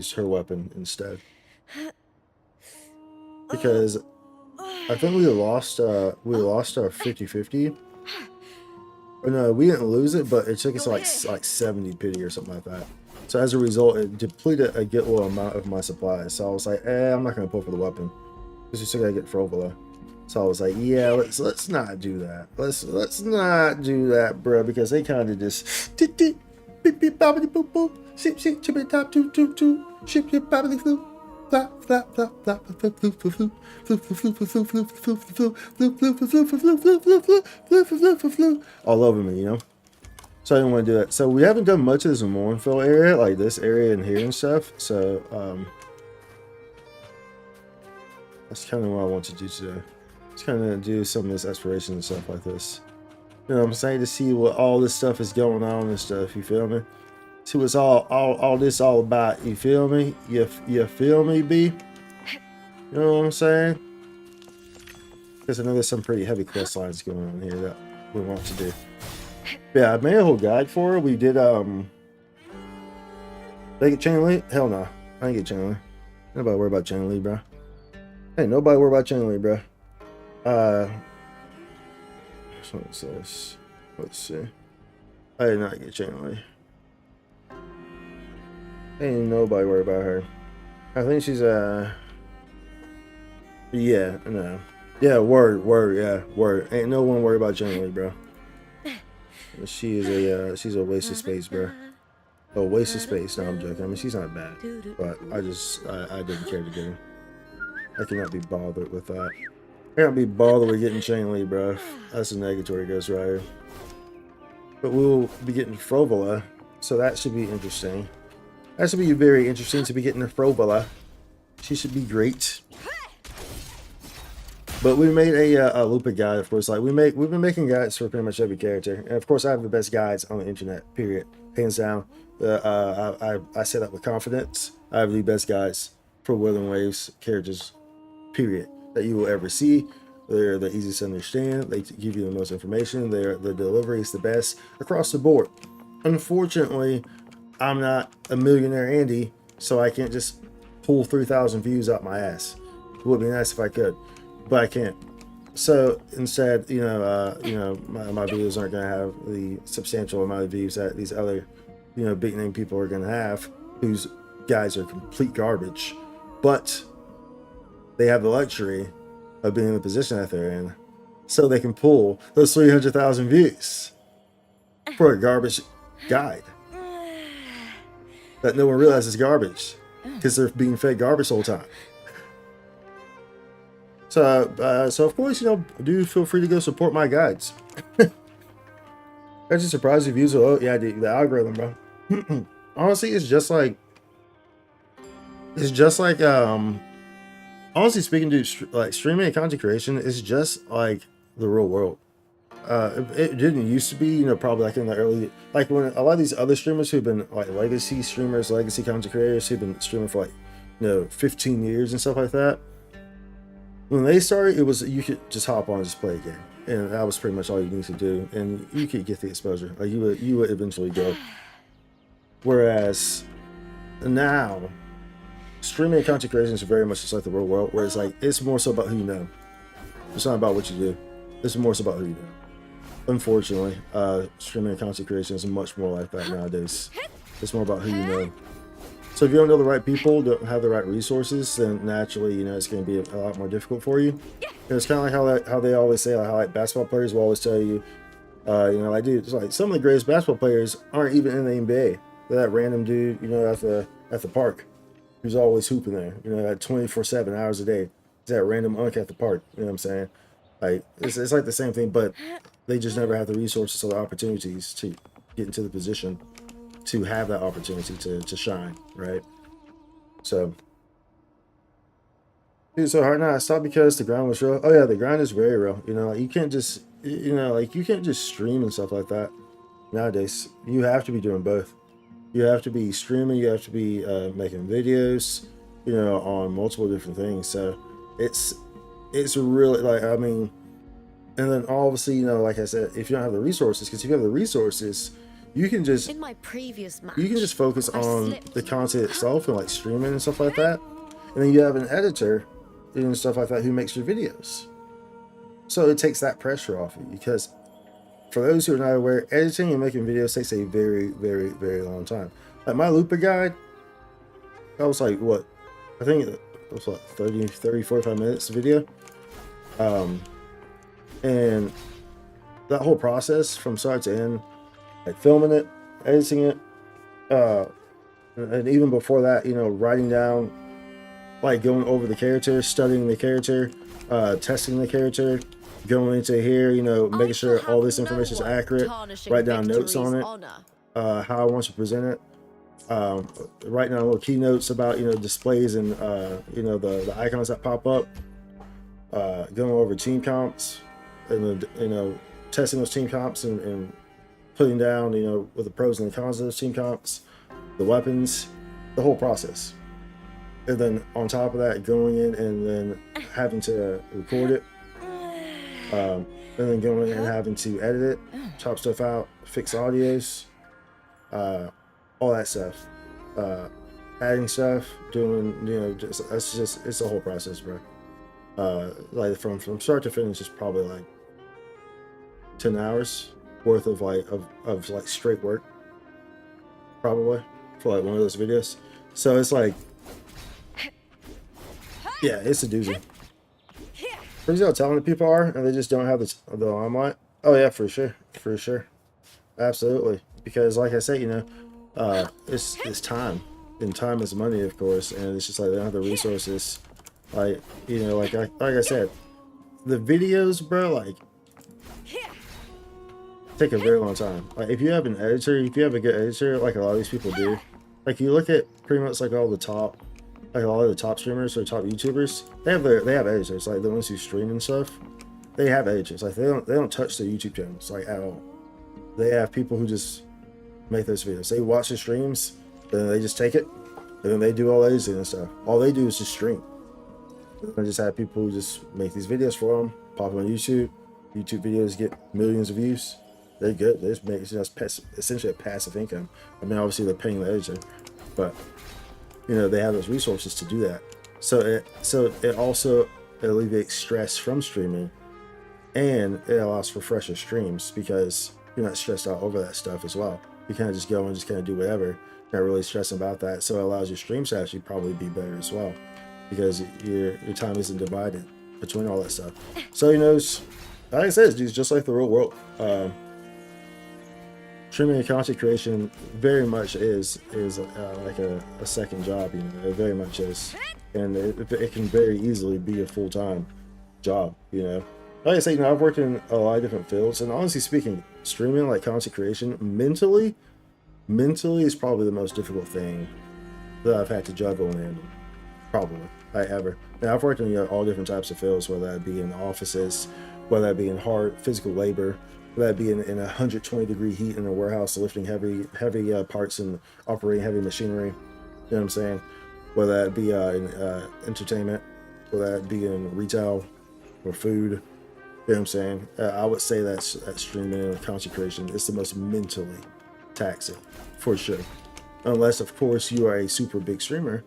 use her weapon instead. Because I think we lost our 50-50. Or no, we didn't lose it, but it took us like 70 pity or something like that. So as a result, it depleted a good little amount of my supplies. So I was like, I'm not gonna pull for the weapon. Because we still gotta get Frovula. So I was like, yeah, let's not do that. Let's not do that, bro, because they kinda just beep beep boppity boop boop, ship chippity top toot toot toot, ship boppity floop. Flap flap flap flap flap floop floop floop floop floop floop floop floop floop floop floop floop floop floop floop floop floop floop floop all over me, you know. So I didn't want to do that. So we haven't done much of this Mournfell area, like this area in here and stuff. So that's kind of what I want to do today. Just kind of do some of this exploration and stuff like this. You know what I'm saying? To see what all this stuff is going on and stuff. You feel me? See what's all this all about. You feel me? You feel me, B? You know what I'm saying? Because I know there's some pretty heavy quest lines going on here that we want to do. But yeah, I made a whole guide for it. We did Did I get Chain Link? Hell no. I ain't get Chain Link. Nobody worry about Chain Link, bro. Hey, nobody worry about Chain Link, bro. That's what it says. Let's see. I did not get Chain Link. Ain't nobody worry about her. I think she's yeah, no. Yeah, word, yeah, word. Ain't no one worry about Chain Link, bro. She is she's a waste of space, bro. A waste of space. No, I'm joking. I mean, she's not bad, but I didn't care to get her. I cannot be bothered with that. I cannot be bothered with getting Chain Link, bro. That's a negatory ghost right here. But we'll be getting Frovula, so that should be interesting. That should be very interesting to be getting a Frovula. She should be great. But we made a Lupa guide, of course. Like we've been making guides for pretty much every character, and of course I have the best guides on the internet. Period, hands down. I say that with confidence. I have the best guides for Wuthering Waves characters. Period, that you will ever see. They're the easiest to understand. They give you the most information. The delivery is the best across the board. Unfortunately, I'm not a millionaire Andy, so I can't just pull 3,000 views out my ass. It would be nice if I could, but I can't. So instead, my videos aren't going to have the substantial amount of views that these other, big name people are going to have, whose guys are complete garbage. But they have the luxury of being in the position that they're in, so they can pull those 300,000 views for a garbage guide that no one realizes is garbage because they're being fed garbage the whole time. So of course, do feel free to go support my guides. That's just surprising views are low. Yeah, the algorithm, bro. Honestly, it's just like honestly speaking, dude, like streaming and content creation is just like the real world. It didn't used to be, probably like in the early, like when a lot of these other streamers who've been like legacy streamers, legacy content creators who've been streaming for like, 15 years and stuff like that. When they started, it was you could just hop on and just play a game, and that was pretty much all you need to do, and you could get the exposure. Like you would eventually go. Whereas now, streaming and content creation is very much just like the real world, where it's like it's more so about who you know. It's not about what you do. It's more so about who you know. Unfortunately, streaming and content creation is much more like that nowadays. It's more about who you know. So if you don't know the right people, don't have the right resources, then naturally, it's going to be a lot more difficult for you. And it's kind of like how they always say, how like basketball players will always tell you, like dude, it's like some of the greatest basketball players aren't even in the NBA. They're that random dude, at the park, who's always hooping there, at 24/7 hours a day. It's that random unk at the park. You know what I'm saying? Like it's like the same thing, but they just never have the resources or the opportunities to get into the position to have that opportunity to shine, right? So it's so hard now. I stopped because the grind was real. Oh yeah, the grind is very real. Like you can't just you can't just stream and stuff like that nowadays. You have to be doing both. You have to be streaming, you have to be making videos, on multiple different things. So it's really like, I mean, and then obviously, like I said, if you don't have the resources, because if you have the resources, you can just In my previous match, focus I on slipped. the content itself and like streaming and stuff like that, and then you have an editor and stuff like that who makes your videos. So it takes that pressure off you, because for those who are not aware, editing and making videos takes a very, very, very long time. Like my Lupa guide, that was like what? I think it was like 30, 45 minutes video. And that whole process from start to end, like filming it, editing it, and even before that, you know, writing down, like going over the character, studying the character, testing the character, going into here, you know, making sure all this information is accurate, write down notes on it, how I want to present it, writing down little keynotes about, you know, displays and, you know, the icons that pop up, going over team comps, and, you know, testing those team comps and putting down, you know, what the pros and the cons of those team comps, the weapons, the whole process. And then on top of that, going in and then having to record it, and then going in and having to edit it, chop stuff out, fix audios, all that stuff, adding stuff, doing, you know, it's a whole process, bro. Like from start to finish is probably like 10 hours worth of like straight work, probably, for like one of those videos. So it's like, yeah, it's a doozy. Crazy how talented people are, and they just don't have the limelight. Oh yeah, for sure, absolutely. Because like I said, you know, it's time, and time is money, of course, and it's just like they don't have the resources. Like, you know, like I said, the videos, bro, like take a very long time. Like if you have an editor, if you have a good editor, like a lot of these people do, like you look at pretty much like all the top, like a lot of the top streamers or top YouTubers, they have editors. Like the ones who stream and stuff, they have editors. Like they don't touch their YouTube channels like at all. They have people who just make those videos. They watch the streams, then they just take it, and then they do all editing and stuff. All they do is just stream. I just have people who just make these videos for them, pop them on YouTube. YouTube videos get millions of views. They're good. They just make essentially a passive income. I mean, obviously they're paying the editor, but you know, they have those resources to do that. So it also alleviates stress from streaming, and it allows for fresher streams because you're not stressed out over that stuff as well. You kind of just go and just kind of do whatever, not really stressing about that. So it allows your streams to actually probably be better as well, because your time isn't divided between all that stuff. So, you know, like I said, it's just like the real world. Streaming and content creation very much is like a second job, you know. It very much is, and it can very easily be a full-time job, you know. Like I say, you know, I've worked in a lot of different fields, and honestly speaking, streaming, like content creation, mentally is probably the most difficult thing that I've had to juggle and handle, probably, ever. Now, I've worked in, you know, all different types of fields, whether that be in offices, whether that be in hard physical labor, whether that be in 120-degree heat in a warehouse, lifting heavy parts and operating heavy machinery. You know what I'm saying? Whether that be in entertainment, whether that be in retail or food. You know what I'm saying? I would say that streaming and content creation is the most mentally taxing, for sure. Unless, of course, you are a super big streamer.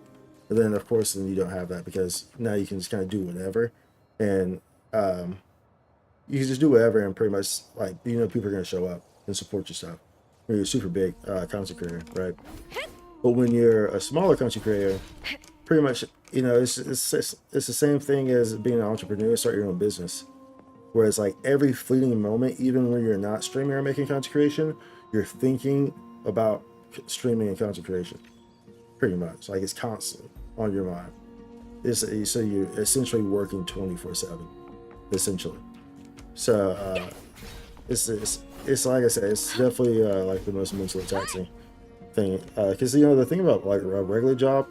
But then, of course, then you don't have that, because now you can just kind of do whatever. And you can just do whatever, and pretty much, like, you know, people are going to show up and support your stuff. When you're a super big content creator, right? But when you're a smaller content creator, pretty much, you know, it's the same thing as being an entrepreneur, start your own business. Whereas, like, every fleeting moment, even when you're not streaming or making content creation, you're thinking about streaming and content creation. Pretty much, like, it's constantly on your mind. So you're essentially working 24/7, essentially. So it's like I said, it's definitely like the most mentally taxing thing. Because, you know, the thing about like a regular job,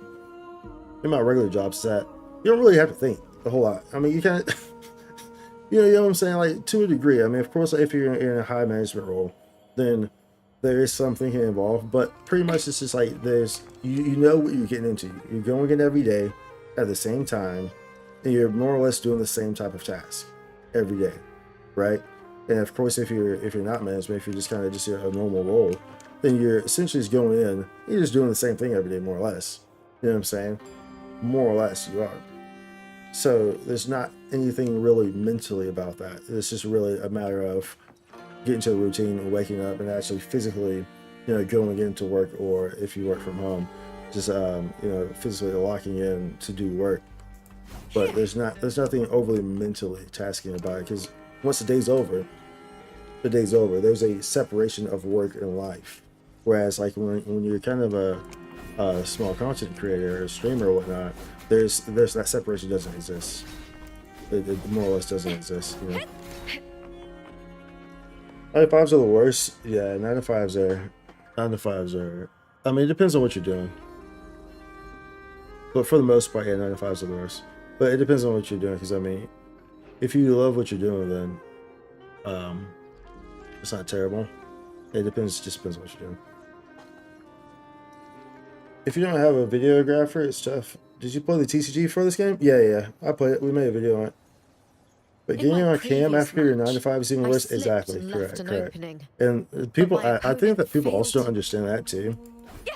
is that you don't really have to think a whole lot. I mean, you can't. You know what I'm saying? Like, to a degree. I mean, of course, if you're in a high management role, then there is some thinking involved. But pretty much, it's just like you know what you're getting into. You're going in every day at the same time, and you're more or less doing the same type of task every day, right? And of course, if you're not management, if you're just kind of just a normal role, then you're essentially just going in, you're just doing the same thing every day, more or less. You know what I'm saying? More or less, you are. So there's not anything really mentally about that. It's just really a matter of getting to a routine and waking up and actually physically, you know, going into work, or if you work from home, just you know, physically locking in to do work. But there's nothing overly mentally tasking about it, because once the day's over, the day's over. There's a separation of work and life. Whereas like when you're kind of a small content creator or a streamer or whatnot, there's that separation doesn't exist. It more or less doesn't exist, you know. 9-to-5s are the worst. Yeah, 9-to-5s are. I mean, it depends on what you're doing. But for the most part, yeah, 9-to-5s are the worst. But it depends on what you're doing, because I mean, if you love what you're doing, then it's not terrible. It just depends on what you're doing. If you don't have a videographer, it's tough. Did you play the TCG for this game? Yeah, I played it. We made a video on it. But getting on cam after your 9-to-5 is even worse. Exactly, correct. And people, I think that people also don't understand that too.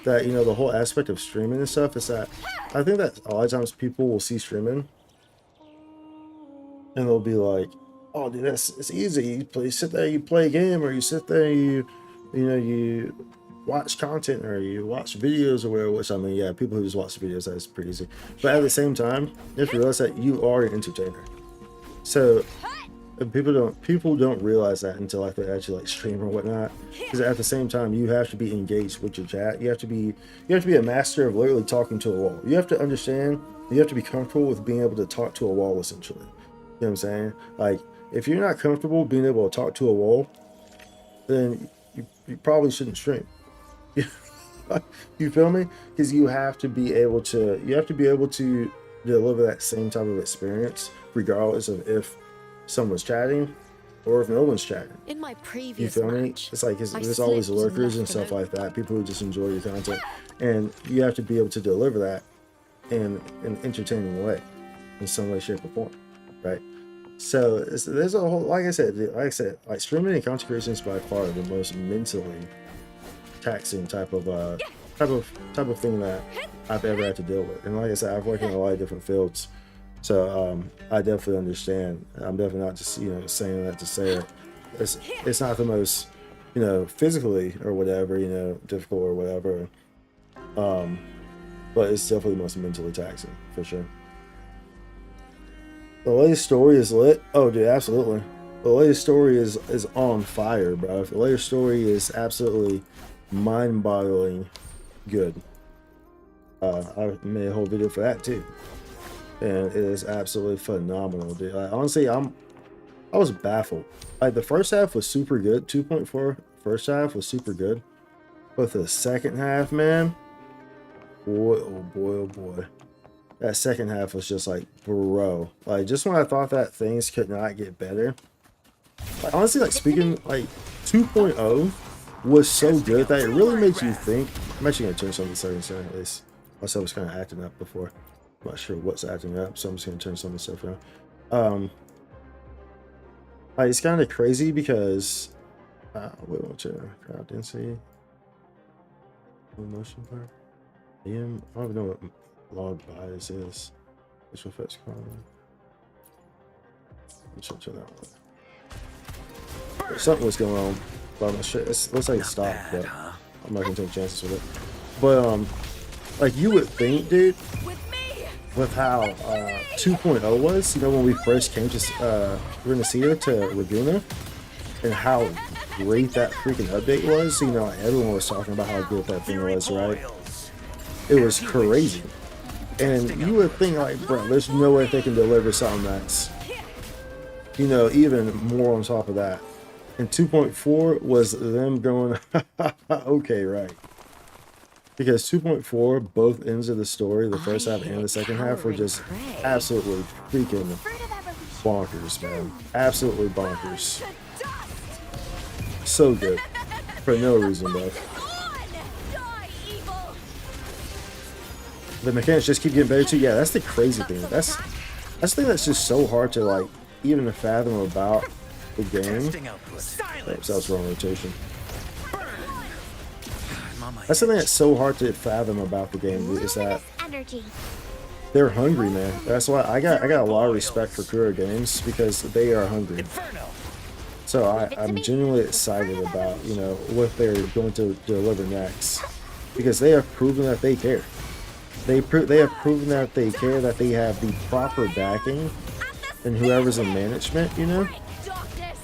That, you know, the whole aspect of streaming and stuff is that I think that a lot of times people will see streaming and they'll be like, "Oh, dude, it's easy. You sit there, you play a game, or you sit there, you watch content, or you watch videos, or whatever." Which, I mean, yeah, people who just watch videos, that's pretty easy. But at the same time, you have to realize that you are an entertainer. So people don't realize that until like they actually like stream or whatnot. Because at the same time, you have to be engaged with your chat. You have to be a master of literally talking to a wall. You have to understand. You have to be comfortable with being able to talk to a wall, essentially. You know what I'm saying? Like, if you're not comfortable being able to talk to a wall, then you probably shouldn't stream. You feel me? Because you have to be able to deliver that same type of experience, regardless of if someone's chatting or if no one's chatting. In my previous you feel me? match, It's like there's always lurkers and stuff like that. People who just enjoy your content, and you have to be able to deliver that in an entertaining way, in some way, shape, or form, right? So there's a whole, like I said, like streaming and content creation is by far the most mentally taxing type of thing that I've ever had to deal with. And like I said, I've worked in a lot of different fields, so I definitely understand. I'm definitely not just, you know, saying that to say it. It's not the most, you know, physically or whatever, you know, difficult or whatever, but it's definitely the most mentally taxing for sure. The latest story is lit. Oh, dude, absolutely. The latest story is on fire, bro. The latest story is absolutely mind-boggling good. I made a whole video for that too, and it is absolutely phenomenal, dude. Like, honestly, I was baffled. Like, the first half was super good. 2.4 first half was super good, but the second half, man, boy, oh boy, oh boy. That second half was just like, bro. Like, just when I thought that things could not get better. Like, honestly, like, speaking, like, 2.0 was so good that it really makes you think. I'm actually going to turn some of the settings down, at least. My stuff was kind of acting up before. I'm not sure what's acting up, so I'm just going to turn some of the stuff around. Like, it's kind of crazy because, wait, what's your crowd density? Motion part? I don't even know what log bias is. This affects comment. Let's turn that one. Something was going on, but I'm not sure. It looks like it stopped, but I'm not gonna take chances with it. But like, you would think, dude, with how 2.0 was, you know, when we first came to Renacia to Laguna, and how great that freaking update was. You know, like, everyone was talking about how good that thing was, right? It was crazy. And you would think, like, bro, there's no way they can deliver something that's, you know, even more on top of that. And 2.4 was them going, okay, right. Because 2.4, both ends of the story, the first half and the second half, were just absolutely freaking bonkers, man. Absolutely bonkers. So good. For no reason, bro. The mechanics just keep getting better too. Yeah, that's the crazy thing. That's the thing that's just so hard to, like, even fathom about the game. Oops, that was wrong rotation. That's something that's so hard to fathom about the game, is that they're hungry, man. That's why I got a lot of respect for Kura Games, because they are hungry. So I'm genuinely excited about, you know, what they're going to deliver next, because they have proven that they care. They have proven that they care, that they have the proper backing, and whoever's in management, you know,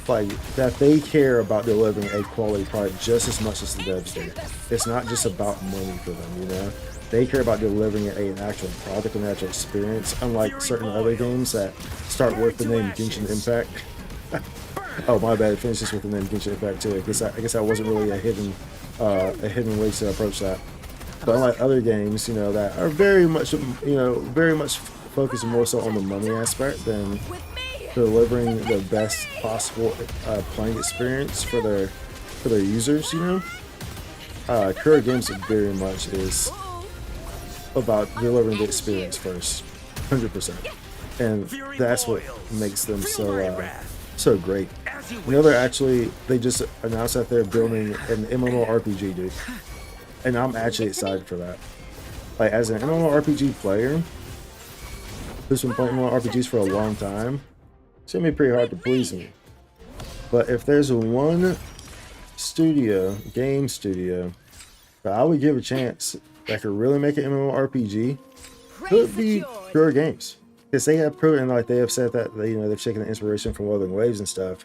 like that they care about delivering a quality product just as much as the devs do. It's not just about money for them, you know. They care about delivering an actual product, an actual experience, unlike certain other games that start with the name Genshin Impact. Oh, my bad. It finishes with the name Genshin Impact too. I guess that wasn't really a hidden way to approach that. But unlike other games, you know, that are very much focused more so on the money aspect than delivering the best possible playing experience for their users, you know. Kura Games very much is about delivering the experience first, 100%, and that's what makes them so great. You know, they just announced that they're building an MMORPG, dude, and I'm actually excited for that. Like, as an MMORPG player who's been playing MMORPGs for a long time, it's gonna be pretty hard to please me. But if there's one game studio that I would give a chance that could really make an MMORPG, could be Kura Games, because they have proven, like they have said that they, you know, they've taken the inspiration from Wuthering Waves and stuff,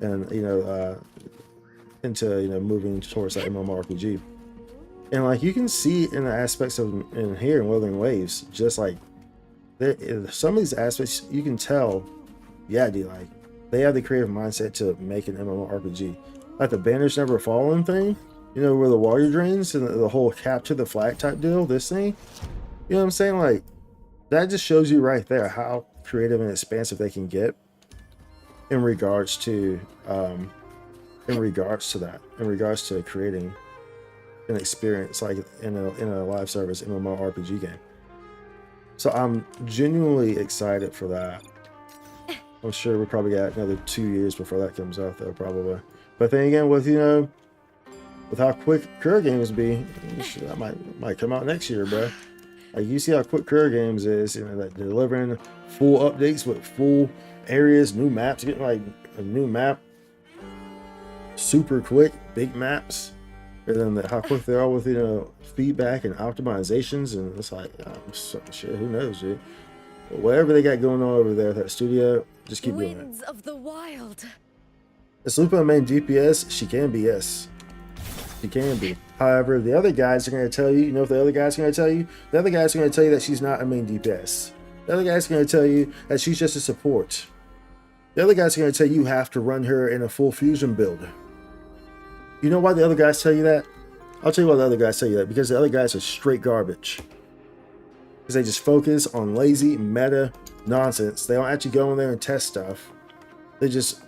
and you know, into, you know, moving towards that MMORPG. And like you can see in the aspects of in here in Wuthering Waves, just like some of these aspects, you can tell, yeah, dude, like they have the creative mindset to make an MMORPG. Like the Banners Never Fallen thing, you know, where the water drains and the whole capture the flag type deal, this thing, you know what I'm saying? Like that just shows you right there how creative and expansive they can get in regards to creating an experience like in a live service MMORPG game. So I'm genuinely excited for that. I'm sure we probably got another 2 years before that comes out though, probably. But then again, with, you know, with how quick Kura Games be, that might come out next year, bro. Like you see how quick Kura Games is, you know, like delivering full updates with full areas, new maps, getting like a new map super quick, big maps, and then how quick they are with, you know, feedback and optimizations, and it's like, I'm so sure, who knows, dude. But whatever they got going on over there at that studio, just keep doing it. Of the wild. Is Lupa a main DPS? She can be, yes. She can be. However, the other guys are going to tell you, you know what the other guys are going to tell you? The other guys are going to tell you that she's not a main DPS. The other guys are going to tell you that she's just a support. The other guys are going to tell you have to run her in a full fusion build. You know why the other guys tell you that? I'll tell you why the other guys tell you that. Because the other guys are straight garbage. Because they just focus on lazy, meta nonsense. They don't actually go in there and test stuff. They just,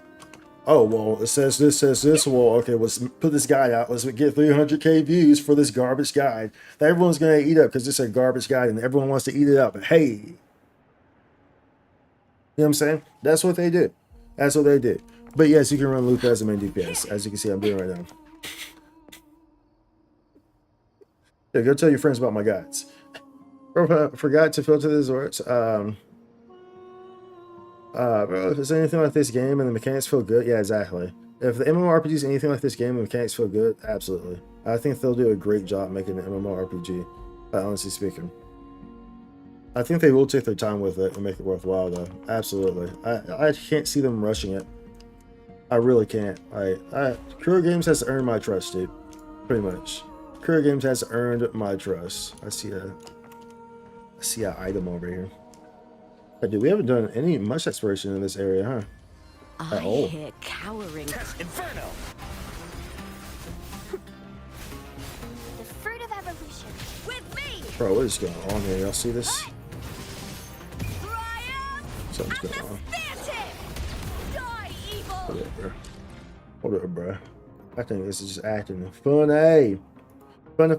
oh, well, it says this. Well, okay, let's put this guide out. Let's get 300k views for this garbage guide that everyone's going to eat up because it's a garbage guide and everyone wants to eat it up. But hey, you know what I'm saying? That's what they do. That's what they do. But yes, you can run Lupa as a main DPS, as you can see I'm doing right now. Yeah, go tell your friends about my guides. Forgot to filter this words. Bro, if it's anything like this game and the mechanics feel good, yeah, exactly. If the MMORPG is anything like this game and the mechanics feel good, absolutely. I think they'll do a great job making an MMORPG, honestly speaking. I think they will take their time with it and make it worthwhile, though. Absolutely. I can't see them rushing it. I really can't. Kura Games has earned my trust, dude. Pretty much. Kura Games has earned my trust. I see an item over here. But dude, we haven't done much exploration in this area, huh? At all. Hear cowering. Inferno. The fruit of evolution. With me. Bro, what is going on here? Y'all see this? Something's going on. Hold up, bro. Hold up, bro. I think this is just acting funny. Funny.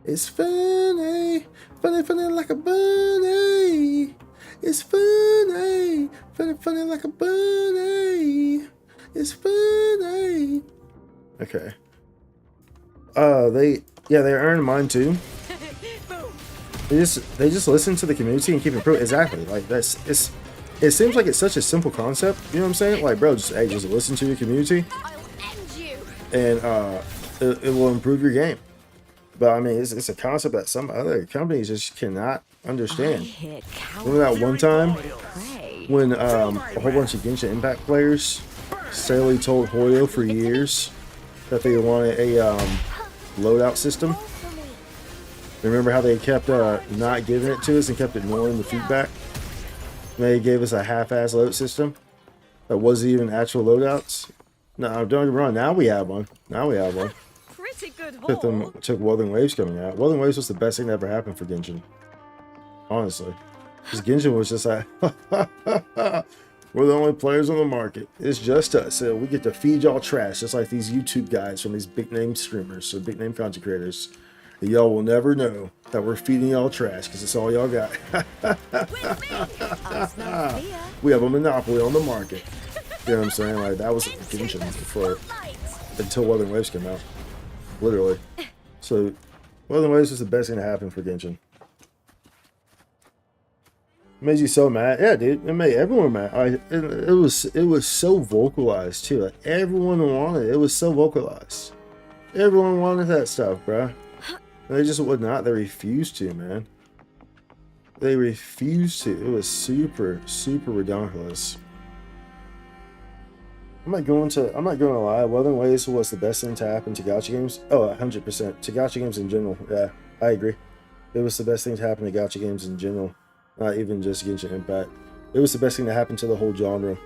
It's funny like a bunny. It's funny, funny, funny like a bunny. It's funny. Okay. They earned mine too. Boom. They just listen to the community and keep improving. Exactly. Like it seems like it's such a simple concept. You know what I'm saying? Like, bro, just listen to your community, I'll end you. and it will improve your game. But I mean, it's a concept that some other companies just cannot understand. Hit Remember that one time prey. when a whole bunch of Genshin Impact players steadily told Hoyo for years that they wanted a loadout system? Roll for me. Remember how they kept not giving it to us and kept ignoring the feedback? They gave us a half-ass load system that wasn't even actual loadouts. No, don't get me wrong. Now we have one. Pretty good haul. Took Wuthering Waves coming out. Wuthering Waves was the best thing that ever happened for Genshin. Honestly. Because Genshin was just like, we're the only players on the market. It's just us. So we get to feed y'all trash, just like these YouTube guys from these big name streamers or big name content creators. And y'all will never know that we're feeding y'all trash because it's all y'all got. We have a monopoly on the market. You know what I'm saying? Like, that was Genshin for until Wuthering Waves came out. Literally. So, Wuthering Waves was the best thing to happen for Genshin. It made you so mad. Yeah, dude. It made everyone mad. It was so vocalized, too. Like, everyone wanted it. It was so vocalized. Everyone wanted that stuff, bruh. And they just would not. They refused to, man. They refused to. It was super, super ridiculous. I'm not going to lie. Wuthering Waves was the best thing to happen to gacha games. Oh, 100%. To gacha games in general. Yeah, I agree. It was the best thing to happen to gacha games in general. Not even just Genshin Impact. It was the best thing to happen to the whole genre.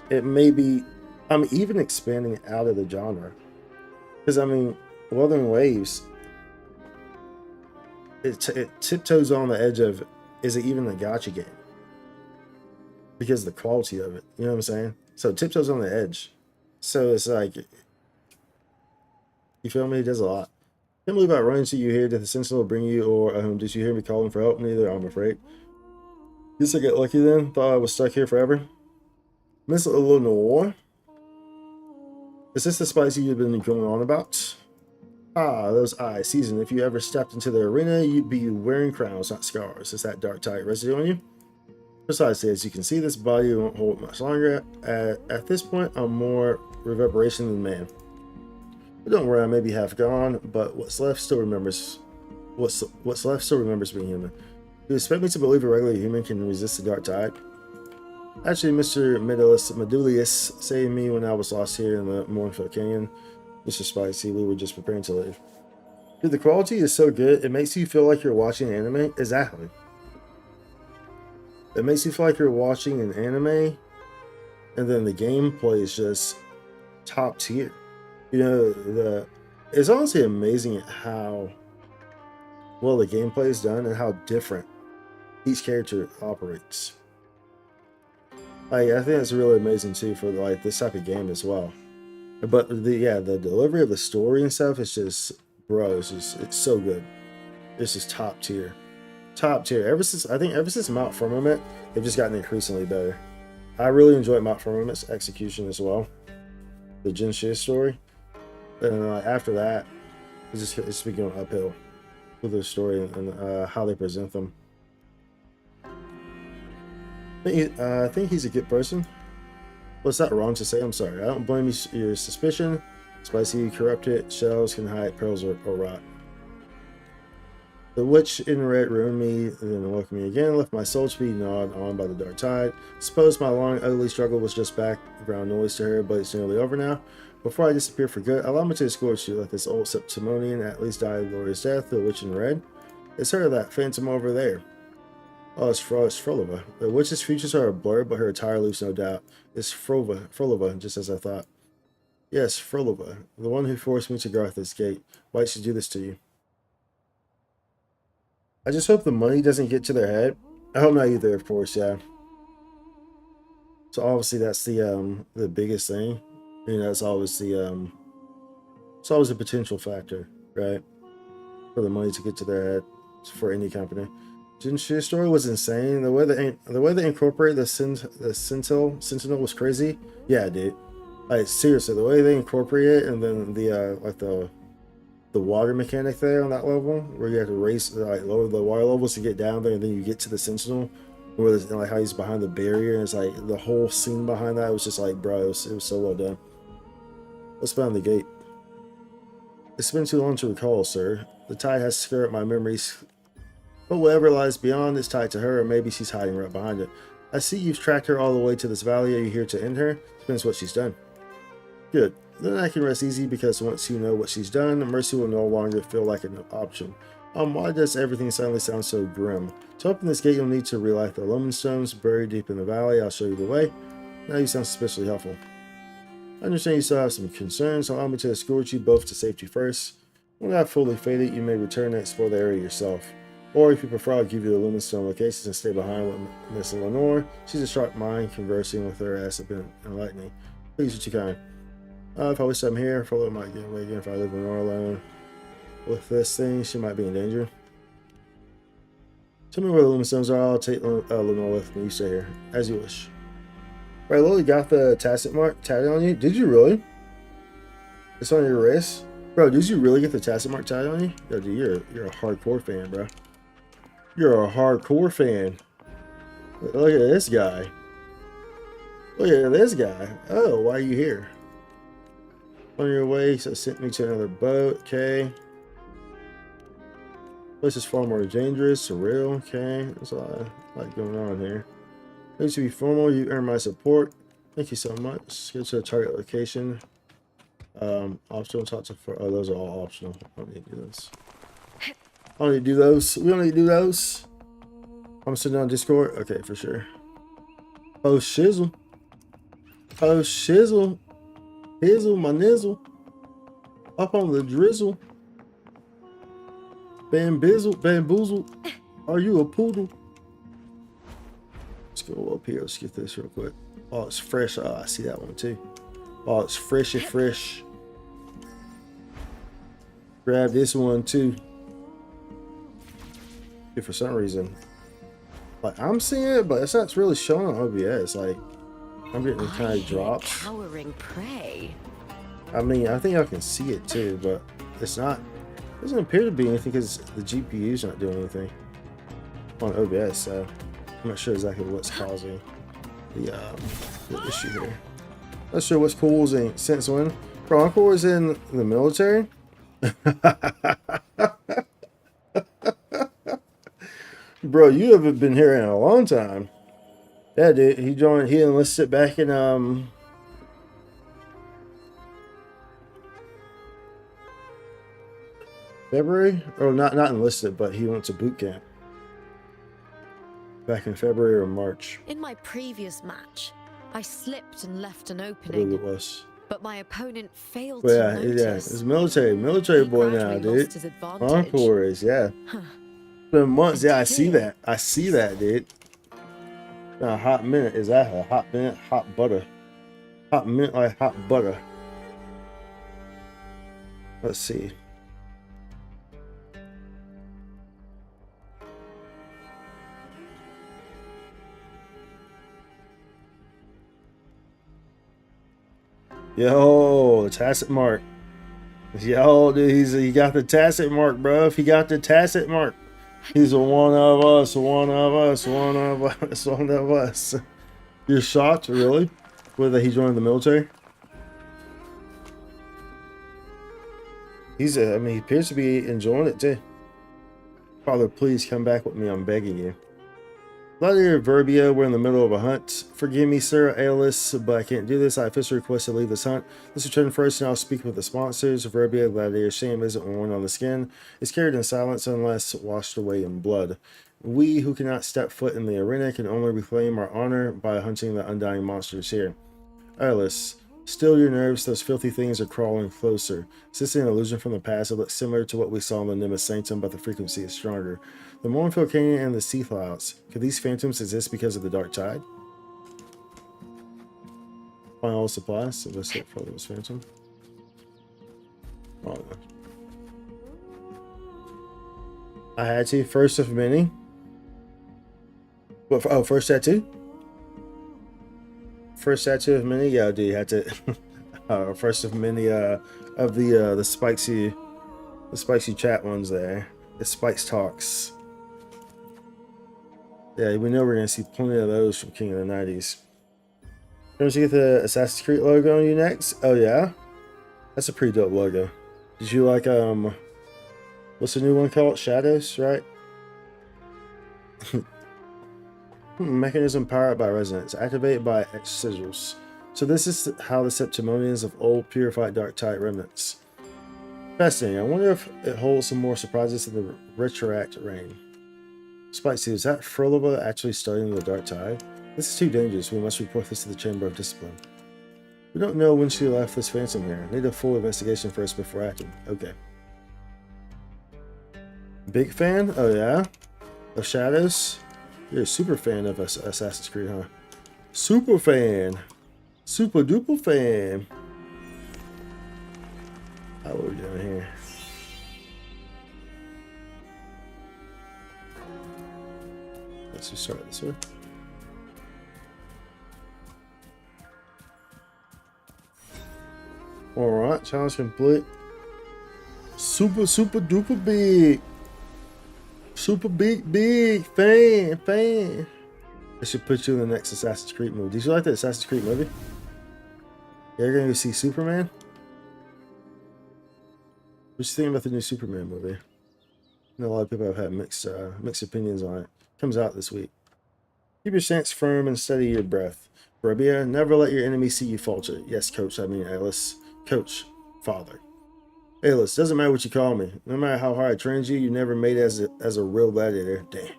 It may be... I'm even expanding out of the genre. Because, I mean, Wuthering Waves... It tiptoes on the edge of, is it even a gacha game? Because of the quality of it. You know what I'm saying? So it tiptoes on the edge. So it's like, you feel me? It does a lot. Can't believe I run into you here. Did the Sentinel bring you, or did you hear me calling for help? Neither, I'm afraid. Guess I get lucky then. Thought I was stuck here forever. Miss Eleanor. Is this the spicy you've been going on about? Ah, those eyes. Season. If you ever stepped into the arena, you'd be wearing crowns, not scars. Is that dark tide residue on you? Precisely, as you can see, this body won't hold much longer. At this point, I'm more reverberation than man. But don't worry, I may be half gone, but what's left still remembers. What's left still remembers being human. Do you expect me to believe a regular human can resist the dark tide? Actually, Mr. Medulius saved me when I was lost here in the Mournful Canyon. Mr. Spicy, we were just preparing to leave. Dude, the quality is so good, it makes you feel like you're watching anime. Exactly. It makes you feel like you're watching an anime, and then the gameplay is just top tier. You know, it's honestly amazing how well the gameplay is done and how different each character operates. Like, I think that's really amazing too for like this type of game as well. But the delivery of the story and stuff is just, bro, it's so good. It's just top tier. Top tier. Ever since Mount Firmament, they've just gotten increasingly better. I really enjoyed Mount Firmament's execution as well. The Genshin story. And after that, it's been going uphill with their story and how they present them. I think he's a good person. What's that wrong to say? I'm sorry. I don't blame your suspicion. Spicy, corrupted shells can hide pearls or rot. The witch in red ruined me, then woke me again, left my soul to be gnawed on by the dark tide. Suppose my long, ugly struggle was just background noise to her, but it's nearly over now. Before I disappear for good, allow me to escort you. Let this old Septimonian at least die a glorious death. The witch in red. It's her, that phantom over there. Oh, it's Frolova. The witch's features are a blur, but her attire leaves no doubt. It's Frolova, just as I thought. Yes, Frolova, the one who forced me to guard this gate. Why'd she do this to you? I just hope the money doesn't get to their head. I hope not either, of course, yeah. So obviously that's the biggest thing. You know, it's always a potential factor, right? For the money to get to their head for any company. Jinshi story was insane. The way they incorporated the Sentinel was crazy. Yeah, dude. Like seriously, the way they incorporate it, and then the like the water mechanic there on that level, where you have to race like lower the water levels to get down there, and then you get to the Sentinel, where there's like how he's behind the barrier, and it's like the whole scene behind that was just like, bro, it was so well done. Let's find the gate. It's been too long to recall, sir. The tide has scared my memories. But whatever lies beyond is tied to her, or maybe she's hiding right behind it. I see you've tracked her all the way to this valley. Are you here to end her? Depends what she's done. Good. Then I can rest easy, because once you know what she's done, mercy will no longer feel like an option. Why does everything suddenly sound so grim? To open this gate, you'll need to relight the lumen stones buried deep in the valley. I'll show you the way. Now you sound suspiciously helpful. I understand you still have some concerns, so allow me to escort you both to safety first. When I've fully faded, you may return and explore the area yourself. Or if you prefer, I'll give you the Lumenstone locations and stay behind with Miss Lenore. She's a sharp mind. Conversing with her has been enlightening. Please, what you kind. If I wish I'm here, follow might get away again. If I leave Lenore alone with this thing, she might be in danger. Tell me where the Lumenstones are. I'll take Lenore with me. You stay here, as you wish. Right, Lily got the tacit mark tatted on you. Did you really? It's on your wrist, bro. Did you really get the tacit mark tatted on you? Yo, dude, you're a hardcore fan, bro. You're a hardcore fan. Look at this guy. Look at this guy. Oh, why are you here? On your way, so sent me to another boat. Okay. This is far more dangerous, surreal. Okay, there's a lot going on here. Needs to be formal. You earn my support. Thank you so much. Get to the target location. Optional talk to. Oh, those are all optional. I don't need to do those. I don't need to do those. We don't need to do those. I'm sitting on Discord. Okay, for sure. Oh shizzle. Oh shizzle. Hizzle my nizzle. Up on the drizzle. Bamboozle. Are you a poodle? Let's go up here. Let's get this real quick. Oh, it's fresh. Oh, I see that one too. Oh, it's fresh and fresh. Grab this one too. If for some reason, like I'm seeing it, but it's not really showing on OBS. Like I'm getting kind of drops. Cowering prey. I mean, I think I can see it too, but it's not. It doesn't appear to be anything because the GPU's not doing anything on OBS. So I'm not sure exactly what's causing the issue here. Not sure what's causing since when. Bro, Uncle was in the military. Bro, you haven't been here in a long time. Yeah, dude. He enlisted back in February? Or not enlisted, but he went to boot camp. Back in February or March. In my previous match, I slipped and left an I opening. believe it was. But my opponent failed But yeah, to notice. it's military He boy now, gradually dude. lost his advantage. Encore is, yeah. Huh. Been months, yeah, I see Today- that, dude. Been a hot minute. Is that a hot minute? Hot butter. Hot minute like hot butter. Let's see. Yo, tacit mark. Yo, dude, he got the tacit mark, bro. He got the tacit mark. He's a one of us, one of us, one of us, one of us. You're shocked, really? Whether he joined the military? I mean, he appears to be enjoying it too. Father, please come back with me. I'm begging you. Later, Verbia, we're in the middle of a hunt. Forgive me, Sir Aeolus, but I can't do this. I officially request to leave this hunt. Let's return first, and I'll speak with the sponsors. Verbia, Gladiator shame isn't worn on the skin. It's carried in silence unless washed away in blood. We who cannot step foot in the arena can only reclaim our honor by hunting the undying monsters here. Aeolus, still your nerves. Those filthy things are crawling closer. Is this an illusion from the past? It looks similar to what we saw in the Nimbus Sanctum, but the frequency is stronger. The Mournful Canyon and the Sea Clouds. Could these phantoms exist because of the dark tide? Find all supplies. So let's hit for this phantom. Oh, no. I had to. First of many. What? Oh, first tattoo. First tattoo of many. Yeah, dude, you had to. First of many. Of the spicy chat ones there. The Spice Talks. Yeah, we know we're gonna see plenty of those from King of the 90s. Don't you get the Assassin's Creed logo on you next? Oh yeah? That's a pretty dope logo. Did you like what's the new one called? Shadows, right? Mechanism powered by resonance, activated by X sigils. So this is how the Septimonians of old purified dark tide remnants. Fascinating. I wonder if it holds some more surprises in the retroact reign. Spicy, is that Frolova actually studying the dark tide? This is too dangerous. We must report this to the Chamber of Discipline. We don't know when she left this phantom here. Need a full investigation first before acting. Okay. Big fan? Oh yeah? Of Shadows? You're a super fan of Assassin's Creed, huh? Super fan! Super duper fan! How are we doing here? Let's just start this way. Alright, challenge complete. Super duper big. Super big fan. I should put you in the next Assassin's Creed movie. Did you like the Assassin's Creed movie? Yeah, you're gonna go see Superman? What you think about the new Superman movie? I know a lot of people have had mixed opinions on it. Comes out this week. Keep your stance firm and steady your breath. Rebia, never let your enemy see you falter. Yes, coach, I mean Alice. Coach, father. Alice, doesn't matter what you call me. No matter how hard I trained you, you never made it as a real gladiator. Damn.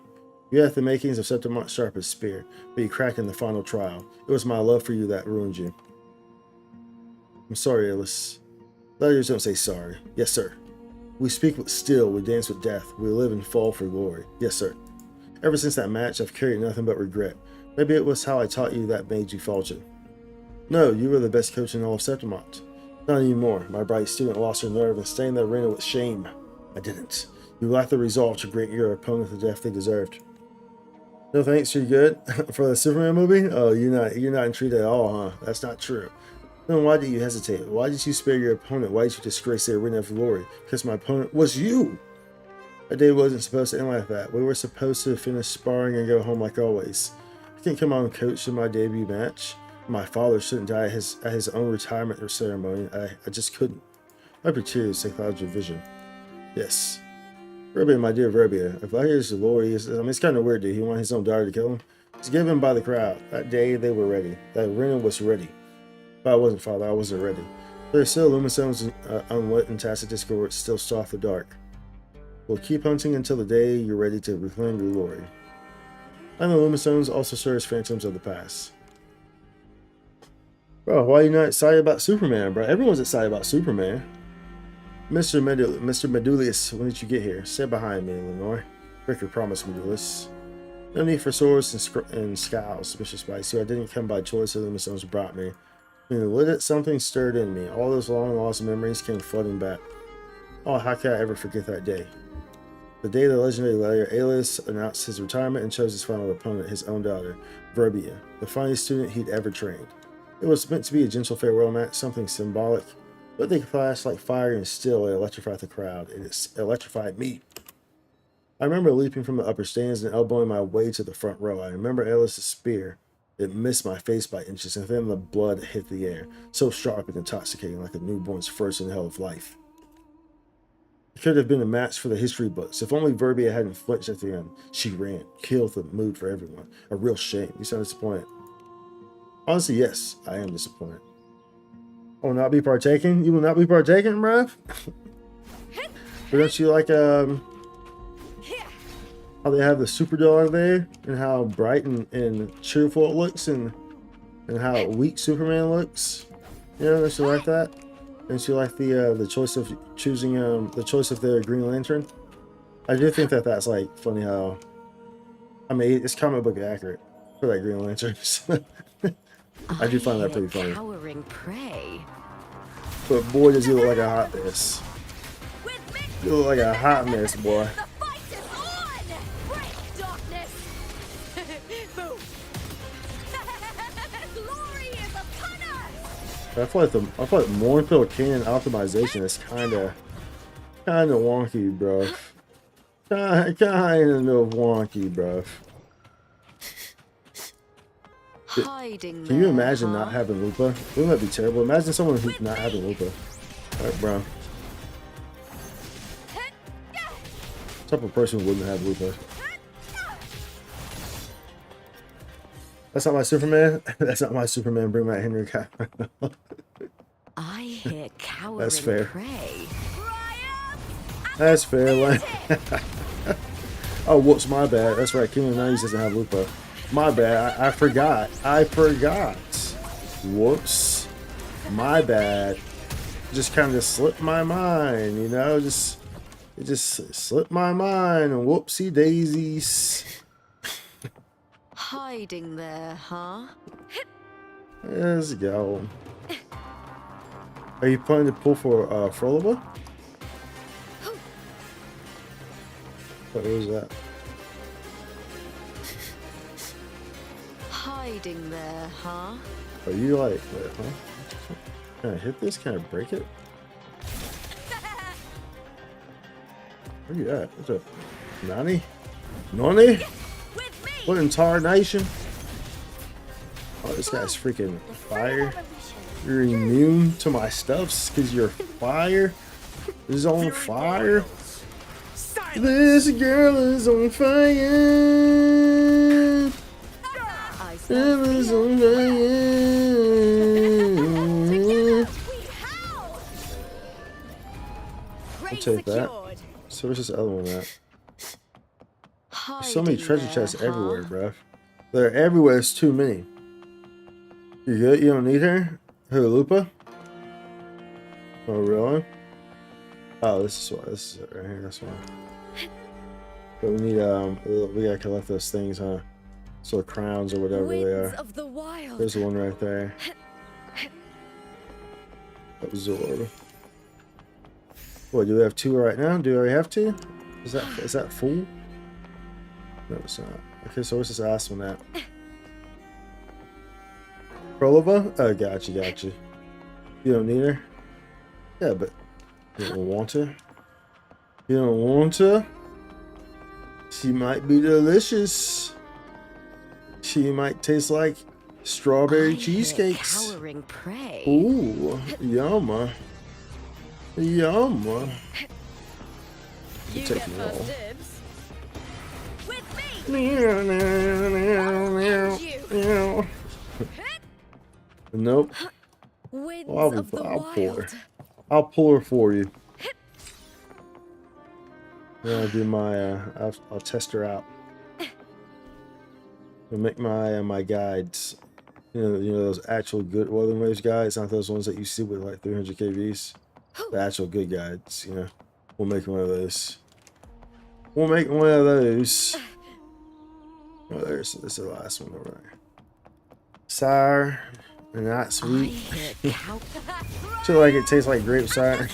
You had the makings of Septimont's sharpest spear, but you cracked in the final trial. It was my love for you that ruined you. I'm sorry, Alice. Gladiators don't say sorry. Yes, sir. We speak with steel, we dance with death, we live and fall for glory. Yes, sir. Ever since that match, I've carried nothing but regret. Maybe it was how I taught you that made you falter. No, you were the best coach in all of Septimont. Not anymore. My bright student lost her nerve and stayed in the arena with shame. I didn't. You lacked the resolve to grant your opponent the death they deserved. No thanks, you're good? For the Superman movie? Oh, you're not intrigued at all, huh? That's not true. Then why did you hesitate? Why did you spare your opponent? Why did you disgrace the arena of glory? Because my opponent was you! That day wasn't supposed to end like that. We were supposed to finish sparring and go home like always. I can't come on coach in my debut match. My father shouldn't die at his own retirement ceremony. I just couldn't. Wipe your tears, take out your vision. Yes. Verbia, my dear Verbia, if Gladiator's glory is, it's kind of weird, dude. He wanted his own daughter to kill him. It's given by the crowd. That day, they were ready. That arena was ready. But I wasn't, Father. I wasn't ready. There's still Lumistones unlit and tacit discord still soft the dark. We'll keep hunting until the day you're ready to reclaim your glory. And the Lumistones also serve as phantoms of the past. Bro, why are you not excited about Superman, bro? Everyone's excited about Superman. Mr. Medulius, when did you get here? Stay behind me, Lenore. Break your promise, Medulius. No need for swords and scowls, Mr. Spicy. I didn't come by choice, the Lumistones brought me. When you lit it, something stirred in me. All those long lost memories came flooding back. Oh, how could I ever forget that day? The day the legendary gladiator Alias announced his retirement and chose his final opponent, his own daughter, Verbia, the finest student he'd ever trained. It was meant to be a gentle farewell match, something symbolic, but they flashed like fire and steel. It electrified the crowd, and it electrified me. I remember leaping from the upper stands and elbowing my way to the front row. I remember Alice's spear. It missed my face by inches, and then the blood hit the air, so sharp and intoxicating, like a newborn's first inhale of life. It could have been a match for the history books. If only Verbia hadn't flinched at the end. She ran, killed the mood for everyone. A real shame. You sound disappointed. Honestly, yes, I am disappointed. I will not be partaking? You will not be partaking, bruv? But don't you like how they have the super dog there, and how bright and cheerful it looks, and how weak Superman looks? You know, don't you like that? Don't you like the choice of choosing the choice of their Green Lantern? I do think that's like funny how, I mean, it's comic book accurate for that Green Lantern. I do find that pretty funny. Cowering prey. But boy, does he look like a hot mess. You look like a hot mess, boy. The fight is on! Break darkness! I feel like Mornfield Cannon optimization is kinda wonky, bro. Kinda wonky, bro. Hiding Can you there, imagine huh? not having Lupa? Wouldn't that be terrible? Imagine someone who's not having Lupa. Alright, bro. What type of person wouldn't have Lupa? That's not my Superman. That's not my Superman. Bring back Henry Cavill. I hear cowering That's fair. prey. That's fair. Like, oh, whoops, my bad. That's right. King of the 90s doesn't have Lupa. My bad. I forgot. Whoops. My bad. Just kind of slipped my mind, you know? It just slipped my mind. Whoopsie daisies. Hiding there, huh? Let's go. Are you planning to pull for Frolova? What was that? Hiding there, huh? Are you like, wait, huh? Can I hit this? Can I break it? Where you at? What's up? Nani? Nani? What entire nation? Oh, this guy's freaking fire. You're immune to my stuffs because you're fire. This is on fire. This girl is on fire. It is on fire. I'll take that. So where's this other one at? There's so many treasure chests everywhere, bruh. They're everywhere. It's too many. You good? You don't need her? Who, Lupa? Oh, really? Oh, this is what. This is it right here. That's one. But we need, we gotta collect those things, huh? So crowns or whatever they are. Of the wild. There's one right there. Absorb. What, do we have two right now? Do we already have two? Is that full? No, it's not. Okay, so where's this last one at? Prolova? Oh, gotcha. You don't need her? Yeah, but you don't want her? You don't want her? She might be delicious. She might taste like strawberry cheesecakes. Cowering prey. Ooh, yumma. Yumma. You Take get me first all. dibs. Nope. Winds Well, of the I'll pull her. wild. I'll pull her for you. Then I'll do my. I'll test her out. I'll make my guides. You know those actual good Wuthering Waves guides, not those ones that you see with like 300 KVs. The actual good guides. You know, we'll make one of those. We'll make one of those. Oh, this is the last one over there. Sour and not sweet. Feel like it tastes like grape cider.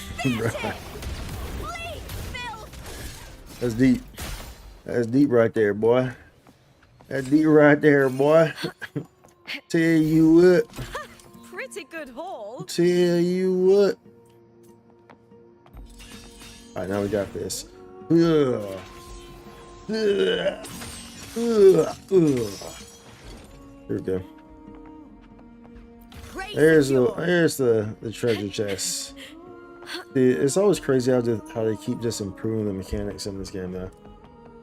That's deep. That's deep right there, boy. That's deep right there, boy. Tell you what. Pretty good haul. Tell you what. Alright, now we got this. Ugh. Ugh. Ugh. Ugh. Here we go. There's the treasure chest. Dude, it's always crazy how they keep just improving the mechanics in this game though.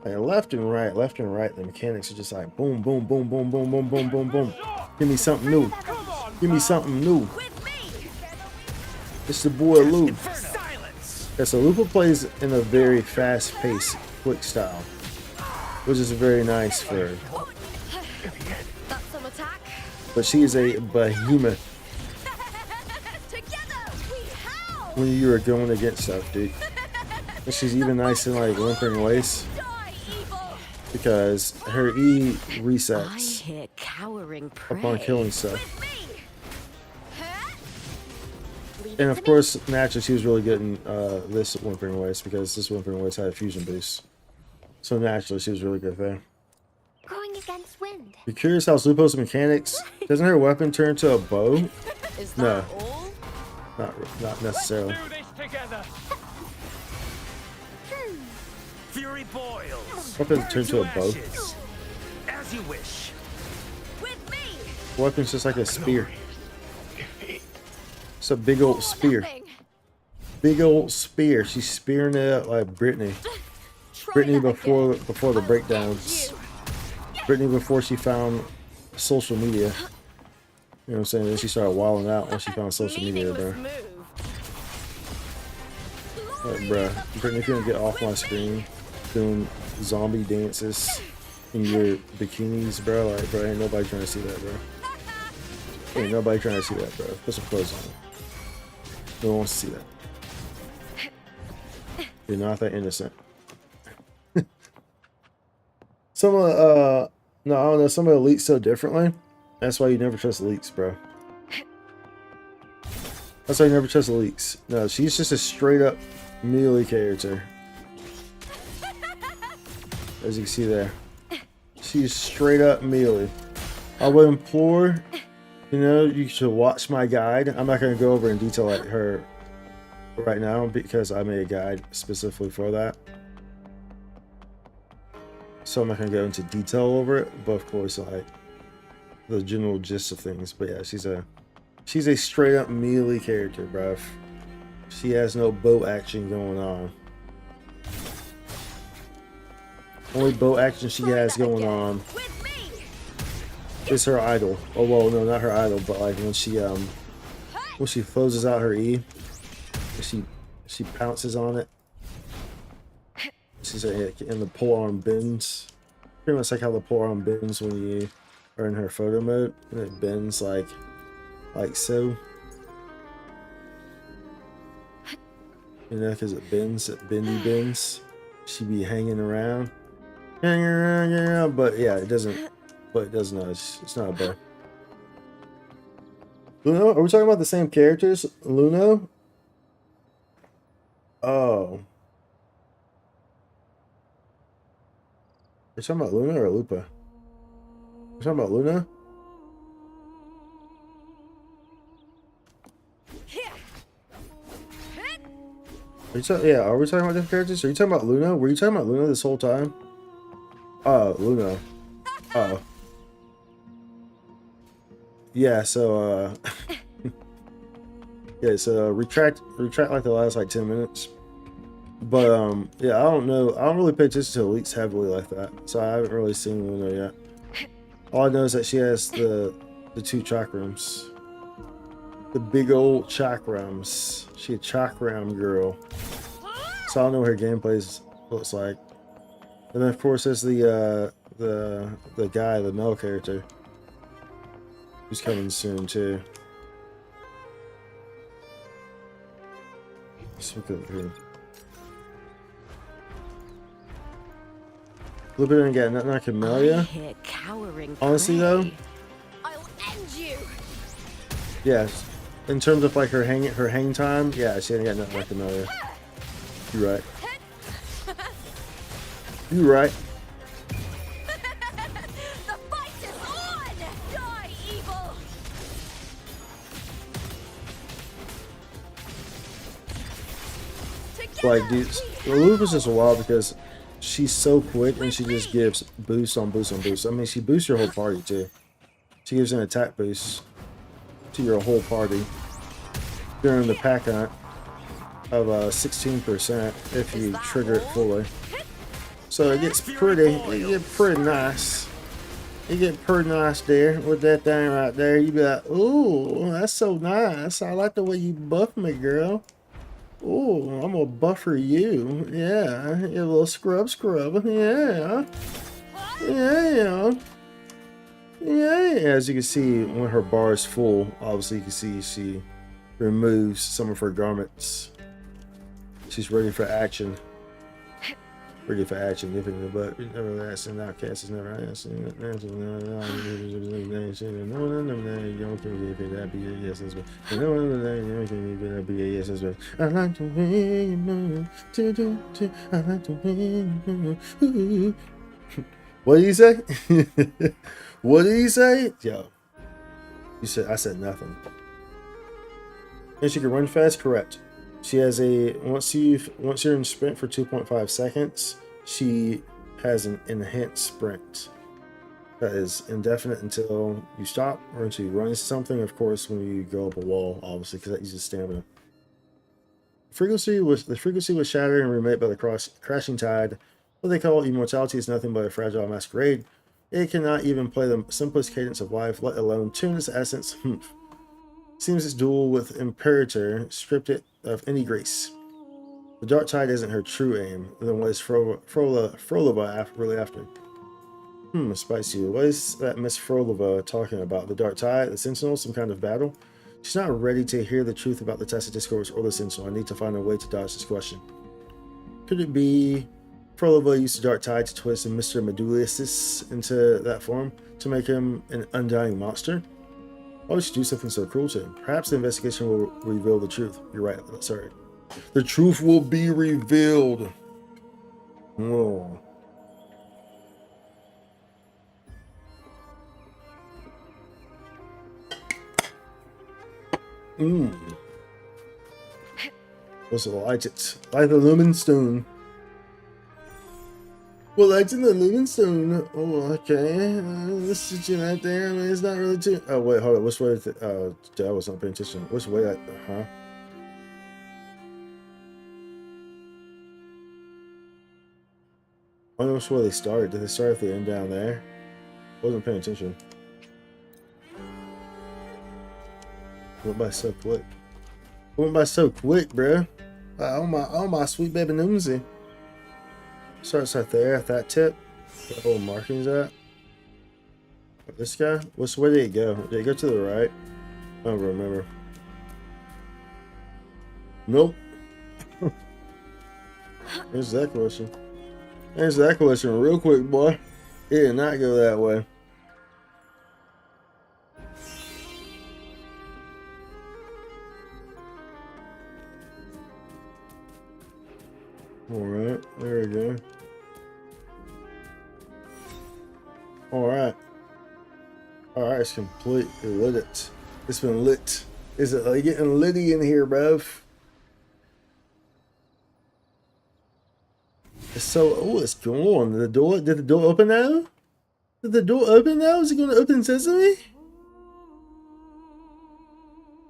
Like left and right, the mechanics are just like boom, boom, boom, boom, boom, boom, boom, boom, boom. Give me something new. Give me something new. It's the boy Lupa. Yeah, so Lupa plays in a very fast-paced, quick style, which is very nice for her. That's some attack. But she is a behemoth when you are going against stuff, dude. And she's even nice in like Wuthering Waves because her E resets upon killing stuff. And of course, naturally, she was really good in this Wuthering Waves because this Wuthering Waves had a fusion boost. So naturally, she was really good there. Going against wind. You're curious how Lupa's mechanics? Doesn't her weapon turn to a bow? Is No. that all? Not necessarily. Let's do this together. Fury boils. Weapons turn to a bow. Ashes. As you wish. With me! Weapon's just like a spear. It's a big old spear. Nothing. Big old spear. She's spearing it up like Brittany. Try Brittany that before again. the I'll breakdowns. end you. Brittany before she found social media. You know what I'm saying? Then she started wilding out when she found social media, bro. Meaningless move. Like, bruh, Brittany, if you don't get off my screen doing zombie dances in your bikinis, bro, like, bro, ain't nobody trying to see that, bro. Ain't nobody trying to see that, bro. Put some clothes on. No one wants to see that. You're not that innocent. Some of no, I don't know, some of the elites so differently. That's why you never trust elites, bro. That's why you never trust elites. No, she's just a straight up melee character. As you can see there. She's straight up melee. I would implore, you know, you should watch my guide. I'm not going to go over in detail like her right now because I made a guide specifically for that. So I'm not going to go into detail over it, but of course, like, the general gist of things. But yeah, she's a straight up melee character, bruv. She has no bow action going on. Only bow action she has going on is her idol. Oh well, no, not her idol, but like when she closes out her E, she pounces on it. She's like, in the pole arm bends. Pretty much like how the pole arm bends when you are in her photo mode, and it bends like so. You know, because it bends, it bendy bends. She be hanging around, but yeah, it doesn't. But it does not. It's not a bow. Luno, are we talking about the same characters? Luno? Oh. You're talking about Luna or Lupa? You're talking about Luna? Yeah, are we talking about different characters? Are you talking about Luna? Were you talking about Luna this whole time? Oh, Luna. Oh. Yeah, so, yeah, so, retract like the last, like, 10 minutes. But, yeah, I don't know. I don't really pay attention to elites heavily like that. So, I haven't really seen Luna yet. All I know is that she has the 2 chakrams. The big old chakrams. She a chakram girl. So I don't know what her gameplay looks like. And then of course there's the guy, the male character, who's coming soon too. Let's look at here. Lupa didn't get nothing like Camellia. Honestly though, I'll end you. yes. In terms of like her hang time, yeah, she ain't got nothing like Camellia. You're right. You're right. The fight is on! Die, evil! Like, dude, Lupa's just wild because she's so quick and she just gives boost on boost on boost. I mean, she boosts your whole party too. She gives an attack boost to your whole party during the pack hunt of 16% if you trigger it fully. So it gets pretty nice. You get pretty nice there with that thing right there. You be like, ooh, that's so nice. I like the way you buff me, girl. Ooh, I'm gonna buffer you. Yeah, you little scrub. Yeah. Yeah. Yeah. As you can see, when her bar is full, obviously you can see she removes some of her garments. She's ready for action. Ready for action, nipping the butt. Never asking outcast is never asking. You don't care if that be a yes as well. You don't care if that be a yes as well. I like the way you move. I like the way you move. What did he say? What did he say? Yo. I said nothing. And she can run fast, correct. She has a once you're in sprint for 2.5 seconds, she has an enhanced sprint. That is indefinite until you stop or until you run into something. Of course, when you go up a wall, obviously, because that uses stamina. The frequency was shattered and remade by the crashing tide. What they call immortality is nothing but a fragile masquerade. It cannot even play the simplest cadence of life, let alone tune its essence. Seems its duel with Imperator stripped it of any grace. The dark tide isn't her true aim. Then what is Frolova really after? Spicy. What is that Miss Frolova talking about? The dark tide? The Sentinel? Some kind of battle? She's not ready to hear the truth about the Tacit Discourse or the Sentinel. I need to find a way to dodge this question. Could it be Frolova used the dark tide to twist Mr. Medulius into that form to make him an undying monster? Why would she do something so cruel to him? Perhaps the investigation will reveal the truth. You're right. Sorry. The truth will be revealed. Oh. What's it? Light it. Light the lumen stone. Well, lighting the lumen stone. Oh, okay. This is right there. I mean, it's not really too. Oh, wait, hold on. Which way? I was not paying attention. Which way? Huh? I don't know which way they started. Did they start at the end down there? Wasn't paying attention. Went by so quick. Went by so quick, bro. Oh my sweet baby Noomsy. Starts right there at that tip. What little markings at? This guy? Where did it go? Did it go to the right? I don't remember. Nope. There's that question. There's that question real quick, boy. It did not go that way. Alright, there we go. Alright. Alright, it's complete. It lit it. It's been lit. Is it like getting litty in here, bruv? It's so it's gone. Did the door open now? Did the door open now? Is it gonna open sesame?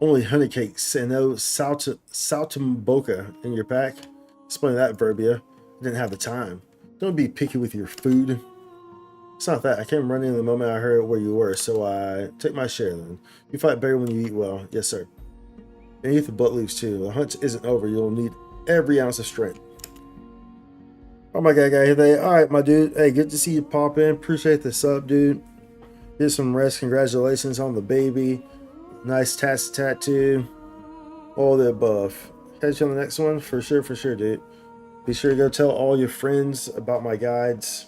Only honey cakes and no saltimbocca in your pack. Explain that, Verbia. I didn't have the time. Don't be picky with your food. It's not that. I came running the moment I heard where you were, so I take my share then. You fight better when you eat well. Yes, sir. And eat the butt leaves too. The hunt isn't over. You'll need every ounce of strength. Oh my god, guy there. Alright, my dude. Hey, good to see you pop in. Appreciate the sub, dude. Get some rest. Congratulations on the baby. Nice tattoo. All the above. Catch you on the next one for sure, dude. Be sure to go tell all your friends about my guides.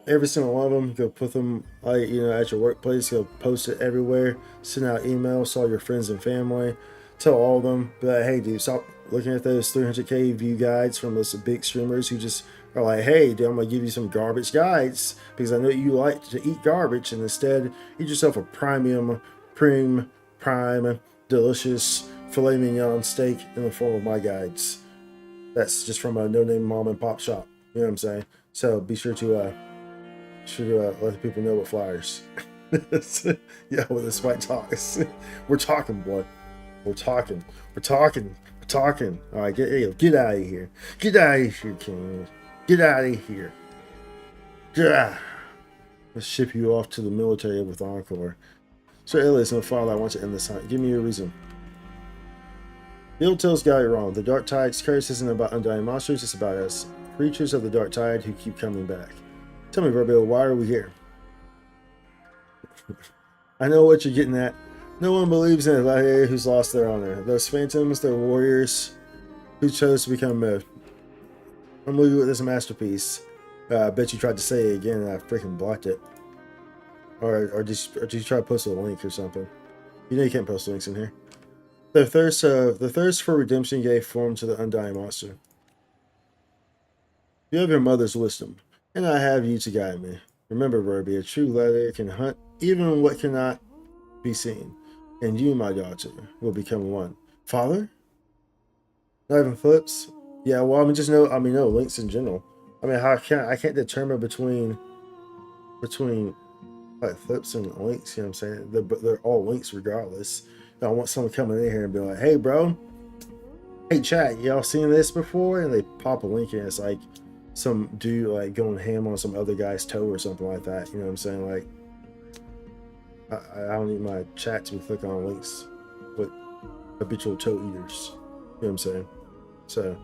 Every single one of them. Go put them, at your workplace. Go post it everywhere. Send out emails to all your friends and family. Tell all of them. Be like, hey, dude, stop looking at those 300k view guides from those big streamers who just are like, hey, dude, I'm gonna give you some garbage guides because I know you like to eat garbage, and instead eat yourself a prime, delicious filet mignon steak in the form of my guides. That's just from a no-name mom and pop shop. You know what I'm saying? So be sure to let the people know what flyers. Yeah, with the spike talks. We're talking, boy. We're talking. All right, get out of here. Get out of here, King. Get out of here. Gah. Let's ship you off to the military with Encore. Sir Elias, no father, I want to end this hunt. Give me a reason. The old tales got it wrong. The Dark Tide's curse isn't about undying monsters, it's about us. Creatures of the Dark Tide who keep coming back. Tell me, Verbio, why are we here? I know what you're getting at. No one believes in anybody here who's lost their honor. Those phantoms, they're warriors who chose to become myth. I'm leaving you with this masterpiece. I bet you tried to say it again and I freaking blocked it. Or did you try to post a link or something? You know you can't post links in here. The thirst for redemption gave form to the undying monster. You have your mother's wisdom, and I have you to guide me. Remember, Verbi, a true letter can hunt even what cannot be seen, and you, my daughter, will become one. Father? Not even flips? Yeah, well, I mean, just no. I mean, no links in general. I mean, how I can't determine between like flips and links. You know what I'm saying? They're all links regardless. I want someone coming in here and be like, "Hey, bro, hey, chat, y'all seen this before?" And they pop a link in. It's like some dude like going ham on some other guy's toe or something like that. You know what I'm saying? Like, I don't need my chat to be clicking on links with habitual toe eaters. You know what I'm saying? So,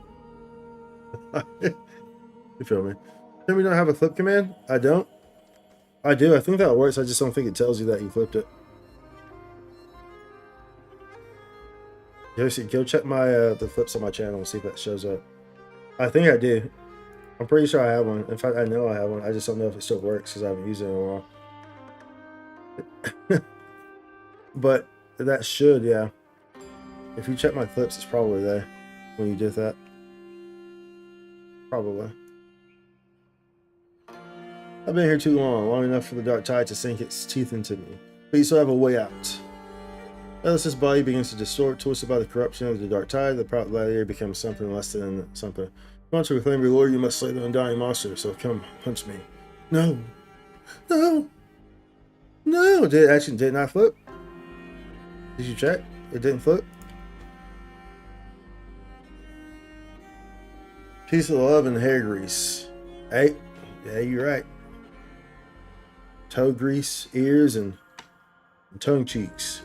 you feel me? Then we don't have a flip command? I don't. I do. I think that works. I just don't think it tells you that you flipped it. Go check my the flips on my channel and see if that shows up. I think I do. I'm pretty sure I have one. In fact, I know I have one. I just don't know if it still works because I haven't used it in a while. But that should, yeah. If you check my clips, it's probably there when you did that. Probably. I've been here too long enough for the dark tide to sink its teeth into me. But you still have a way out. As his body begins to distort, twisted by the corruption of the dark tide, the proud gladiator becomes something less than something. If you want to reclaim your lord, you must slay the undying monster, so come, punch me. No. No. No. Did not flip? Did you check? It didn't flip? Piece of love and hair grease. Hey, yeah, you're right. Toe grease, ears, and tongue cheeks.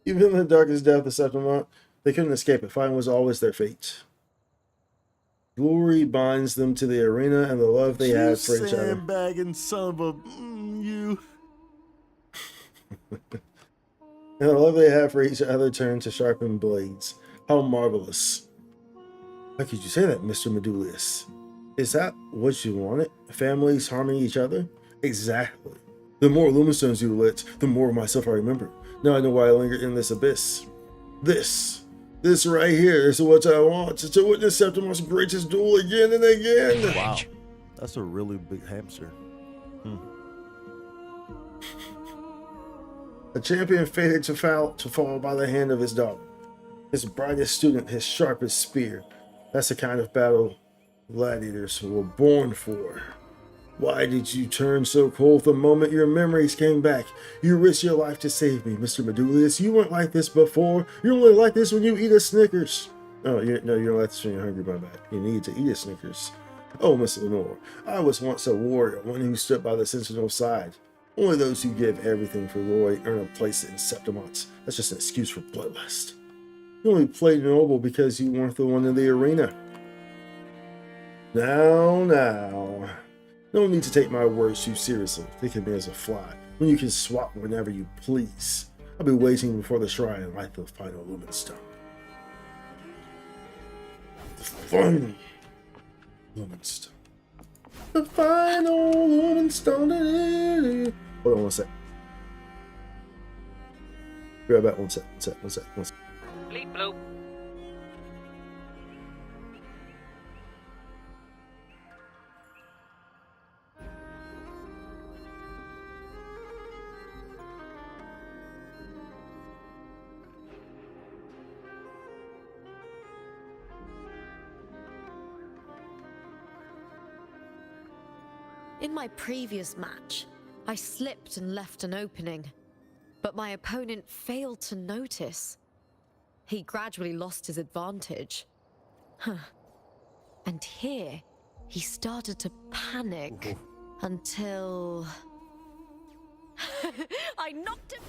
Even in the darkest depth of Septimont, they couldn't escape it. Fighting was always their fate. Glory binds them to the arena and the love they have for each other. Sandbagging son of a you. And the love they have for each other turned to sharpened blades. How marvelous. How could you say that, Mr. Medulius? Is that what you wanted? Families harming each other? Exactly. The more luminstones you lit, the more of myself I remember. Now I know why I linger in this abyss. This right here is what I want. To witness Septimont's greatest duel again and again. Wow. That's a really big hamster. A champion fated to fall by the hand of his daughter. His brightest student, his sharpest spear. That's the kind of battle gladiators were born for. Why did you turn so cold the moment your memories came back? You risked your life to save me, Mr. Medulius. You weren't like this before. You're only like this when you eat a Snickers. No, you're not like this when you're hungry, my bad. You need to eat a Snickers. Oh, Miss Lenore, I was once a warrior, one who stood by the Sentinel's side. Only those who give everything for glory earn a place in Septimont. That's just an excuse for bloodlust. You only played noble because you weren't the one in the arena. Now. No need to take my words too seriously. Think of me as a fly, when you can swap whenever you please. I'll be waiting before the shrine and light the final lumen stone. The final lumen stone. The final lumen stone. Hold on one sec. Be right back. One sec. Bleep bloop. In my previous match, I slipped and left an opening, but my opponent failed to notice. He gradually lost his advantage. And here, he started to panic until... I knocked him...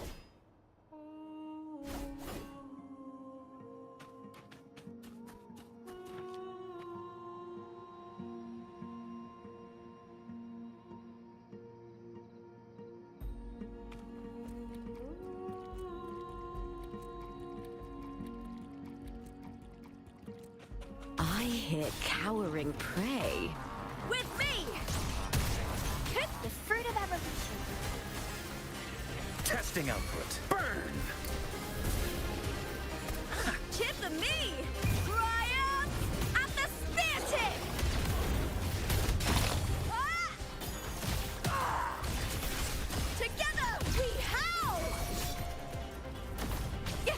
I hear cowering prey. With me! The fruit of evolution. blasting output. Burn! Chip and me! Triumph at the spear tip! Together we howl! Yeah.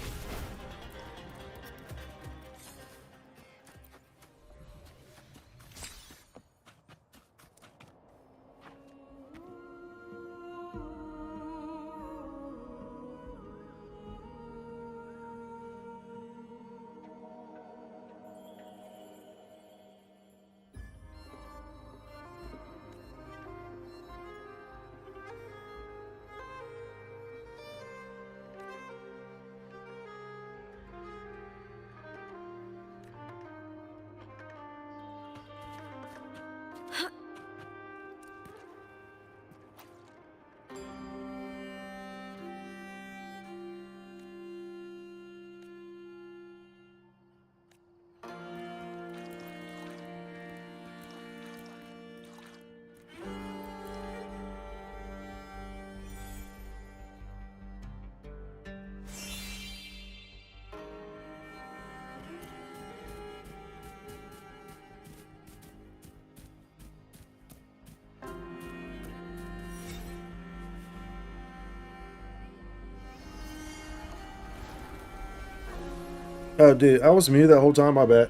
Oh, dude, I was muted that whole time. I bet.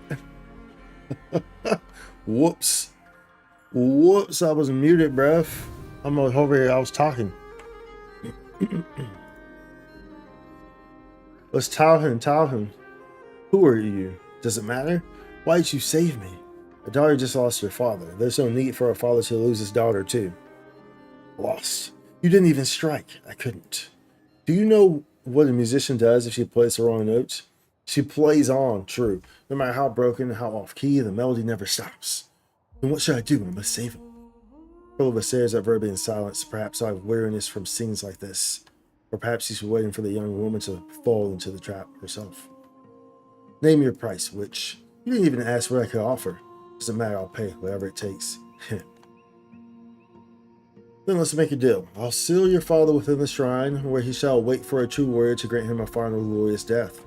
Whoops. Whoops, I was muted, bruv. I'm over here. I was talking. Let's tell him. Who are you? Does it matter? Why did you save me? A daughter just lost her father. There's no need for a father to lose his daughter, too. Lost. You didn't even strike. I couldn't. Do you know what a musician does if she plays the wrong notes? She plays on, true. No matter how broken, how off-key, the melody never stops. Then what should I do? I must save him. Philippa stares at Verby in silence, perhaps out of weariness from scenes like this. Or perhaps she's waiting for the young woman to fall into the trap herself. Name your price, witch. You didn't even ask what I could offer. Doesn't matter, I'll pay whatever it takes. Then let's make a deal. I'll seal your father within the shrine, where he shall wait for a true warrior to grant him a final glorious death.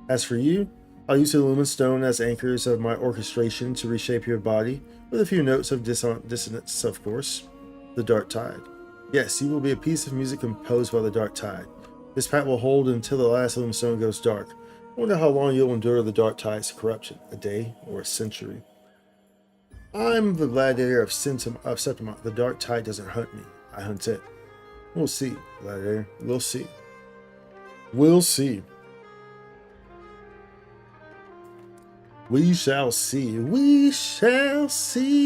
As for you, I'll use the lumen stone as anchors of my orchestration to reshape your body, with a few notes of dissonance, of course. The Dark Tide. Yes, you will be a piece of music composed by the Dark Tide. This pact will hold until the last lumen stone goes dark. I wonder how long you'll endure the Dark Tide's corruption, a day or a century. I'm the gladiator of Septimont. The Dark Tide doesn't hunt me, I hunt it. We'll see, gladiator. We'll see. We'll see. We shall see. We shall see.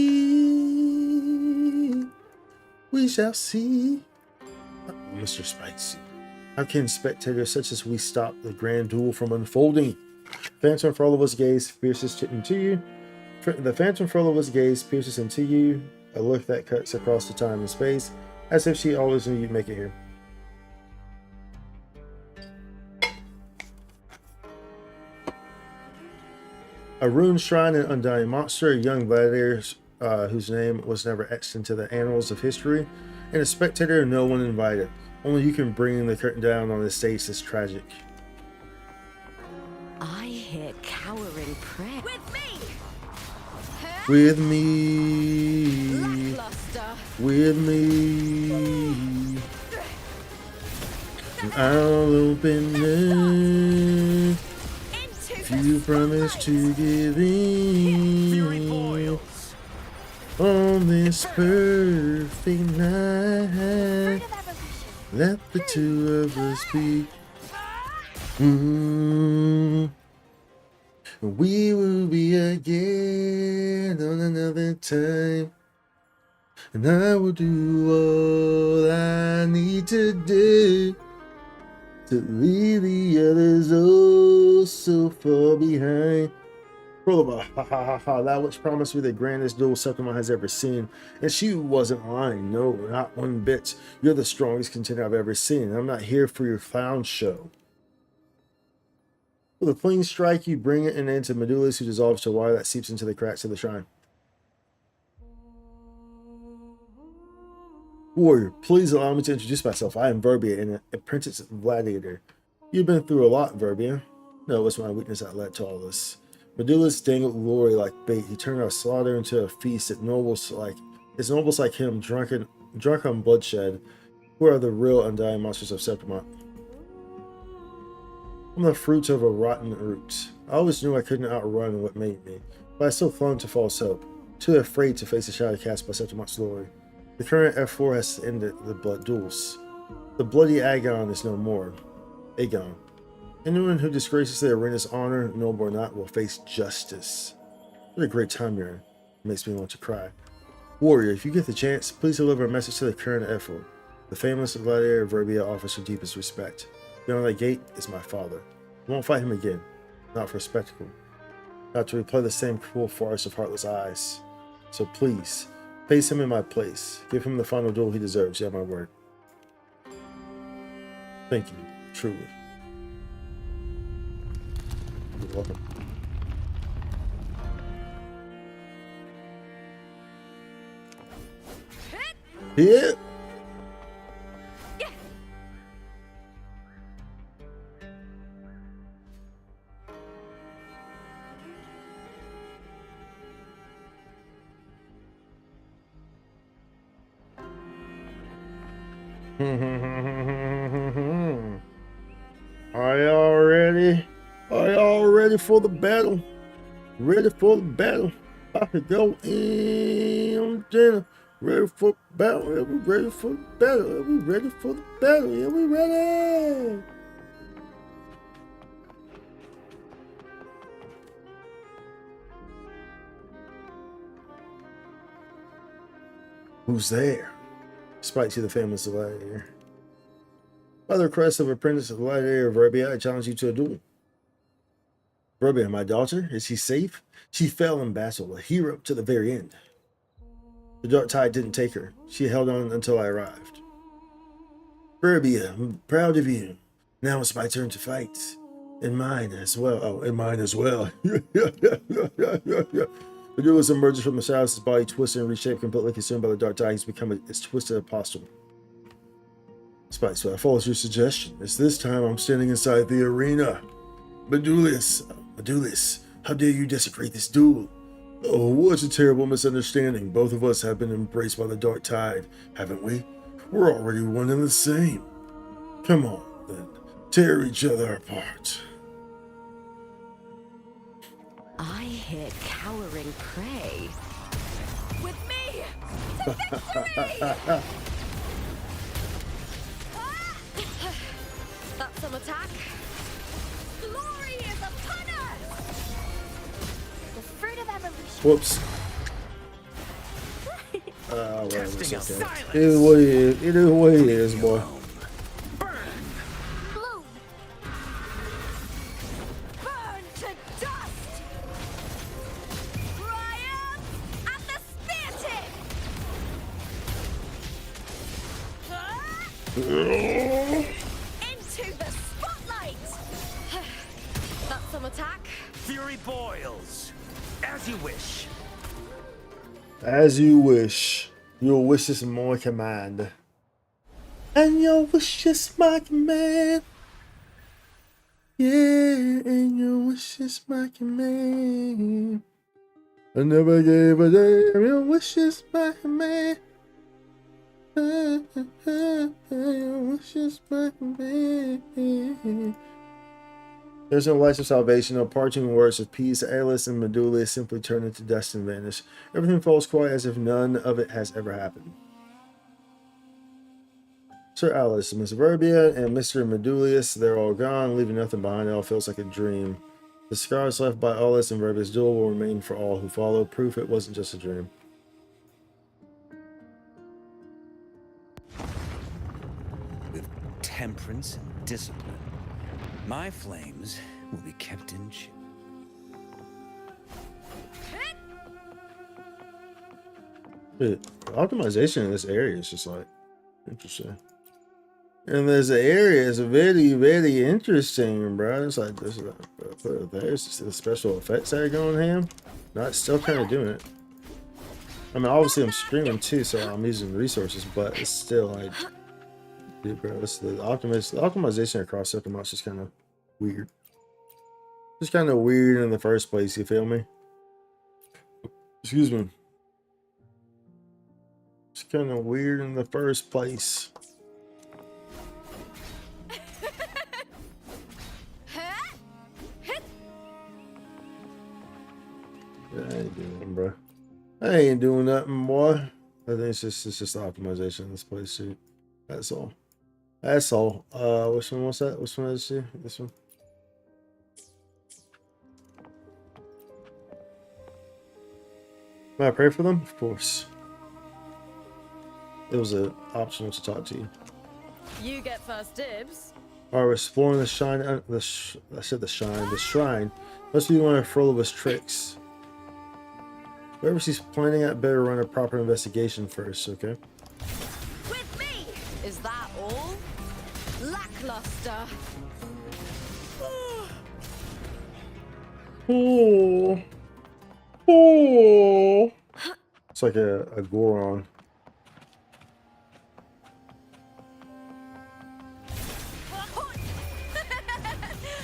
We shall see. Oh, Mr. Spicy. How can spectators such as we stop the grand duel from unfolding? Phantom Frollowa's gaze pierces into you. The Phantom Frollowa's gaze pierces into you, a look that cuts across the time and space, as if she always knew you'd make it here. A ruined shrine and undying monster, a young gladiator whose name was never etched into the annals of history, and a spectator no one invited. Only you can bring the curtain down on this stage that's tragic. I hear cowering prayer. With me! With me, Lackluster. with me, I'll open up. If you promise to give Fury in boils. on this perfect night, Fruit of evolution. let the two of us be. We will be again on another time, and I will do all I need to do to leave the others oh so far behind. Proloba, ha ha ha ha, that which promised me the grandest duel Septimont has ever seen. And she wasn't lying, no, not one bit. You're the strongest contender I've ever seen, and I'm not here for your clown show. With a clean strike, you bring it into Medulus, who dissolves to water that seeps into the cracks of the shrine. Warrior, please allow me to introduce myself. I am Verbia, an apprentice gladiator. You've been through a lot, Verbia. No, it was my weakness that led to all this. Medulla's dangled glory like bait. He turned our slaughter into a feast that nobles like him, drunk on bloodshed, who are the real undying monsters of Septimont. I'm the fruit of a rotten root. I always knew I couldn't outrun what made me, but I still clung to false hope, too afraid to face the shadow cast by Septimont's glory. The current F4 has ended the blood duels. The bloody Agon is no more. Agon. Anyone who disgraces the arena's honor, noble or not, will face justice. What a great time you're in. It makes me want to cry. Warrior, if you get the chance, please deliver a message to the current F4. The famous gladiator Verbia offers her deepest respect. Beyond that gate is my father. I won't fight him again. Not for spectacle. Not to replay the same cruel farce of heartless eyes. So please, face him in my place. Give him the final duel he deserves. You have my word. Thank you, truly. You're welcome. Yeah. Are y'all ready? Are y'all ready for the battle? Ready for the battle? I could go in dinner. Ready for the battle? Yeah, we ready for the battle. Yeah, we ready for the battle. Yeah, we ready. Who's there? Despite to the famous gladiator. By the request of apprentice of gladiator Verbia, I challenge you to a duel. Verbia, my daughter, is she safe? She fell in battle, a hero to the very end. The dark tide didn't take her. She held on until I arrived. Verbia, I'm proud of you. Now it's my turn to fight. And mine as well. Oh, and mine as well. Medulla emerges from the shadows, his body twisted and reshaped, completely consumed by the dark tide. He's become a twisted apostle. Despite so, I follow your suggestion. It's this time I'm standing inside the arena. Medulla, how dare you desecrate this duel? Oh, what a terrible misunderstanding. Both of us have been embraced by the dark tide, haven't we? We're already one and the same. Come on, then. Tear each other apart. I hear cowering prey. With me to victory! That's some attack. Glory is upon us! The fruit of evolution. Whoops. Well, Testing it's of okay. silence. It is what it is. It is what it is, boy. Burn. Bloom. Burn to dust! Triumph at the spear tip! Into the spotlight! That's some attack. Fury boils. As you wish. As you wish. Your wish is my command. And your wish is my command. Yeah, and your wish is my command. I never gave a damn. Your wish is my command. Your wish is my command. There's no lights of salvation, no parting words of peace. Alice and Medulla simply turn into dust and vanish. Everything falls quiet as if none of it has ever happened. Sir Alice, Miss Verbia, and Mr. Medullus, they're all gone, leaving nothing behind. It all feels like a dream. The scars left by Alice and Verbia's duel will remain for all who follow, proof it wasn't just a dream. With temperance and discipline, my flames will be kept in check. The optimization in this area is just like interesting. And this area is very, very interesting, bro. It's like this. There's the special effects that are going ham. Not still kind of doing it. I mean, obviously I'm streaming too, so I'm using resources, but it's still like, dude, bro, it's the optimization across Septimont is just kind of weird. Just kind of weird in the first place. You feel me? Excuse me. It's kind of weird in the first place. Yeah, I ain't doing, bro. I ain't doing nothing, boy. I think it's just the optimization in this place, too. That's all. That's all. Which one was that? Which one is she? This one. May I pray for them? Of course. It was an optional to talk to you. You get first dibs. Alright, we're exploring the shrine. I said the shrine. The shrine. Must be one of Frollova's tricks. Whoever she's pointing at better run a proper investigation first, okay? With me. Is that all? Lackluster. Oh. Oh. It's like a Goron.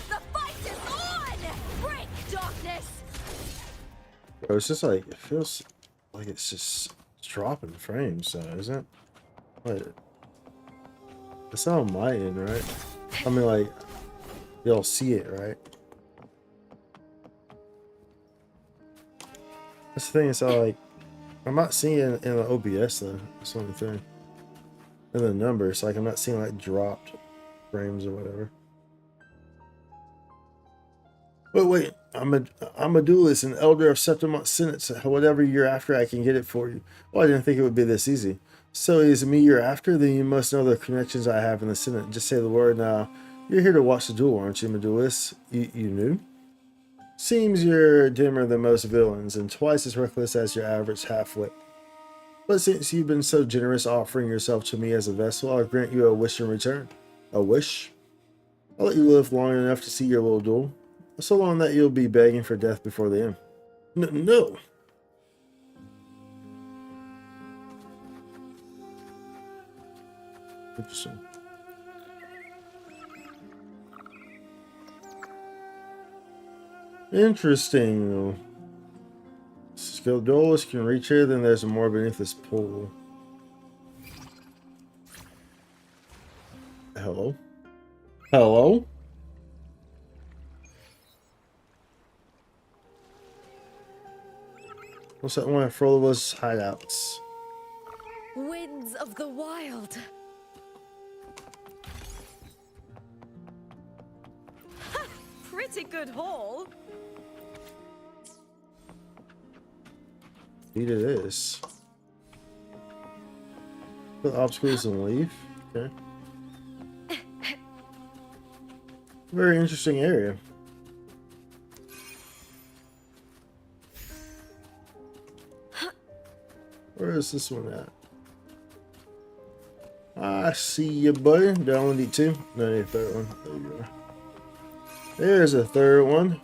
The fight is on! Break darkness! Bro, it's just like, it feels like it's just dropping frames, isn't it? Like, it's not on my end, right? I mean, like, y'all see it, right? That's the thing, it's all like, I'm not seeing it in the OBS though. That's the only thing. And the numbers, like, I'm not seeing like dropped frames or whatever. But wait, I'm a duelist, an elder of Septimont Senate. So whatever you're after, I can get it for you. Well, I didn't think it would be this easy. So is it me you're after? Then you must know the connections I have in the Senate. Just say the word now. You're here to watch the duel, aren't you, Medullus? You knew? Seems you're dimmer than most villains, and twice as reckless as your average half-wit. But since you've been so generous offering yourself to me as a vessel, I'll grant you a wish in return. A wish? I'll let you live long enough to see your little duel. So long that you'll be begging for death before the end. No. Interesting. Interesting. Skilled duelist can reach here, then there's more beneath this pool. Hello? Hello? What's that one of Frollova's hideouts? Winds of the wild. Pretty good haul. Indeed it is. Put obstacles and leave. Okay. Very interesting area. Where is this one at? I see you, buddy. Do I only need two? No, I need a third one. There you go. There's a third one.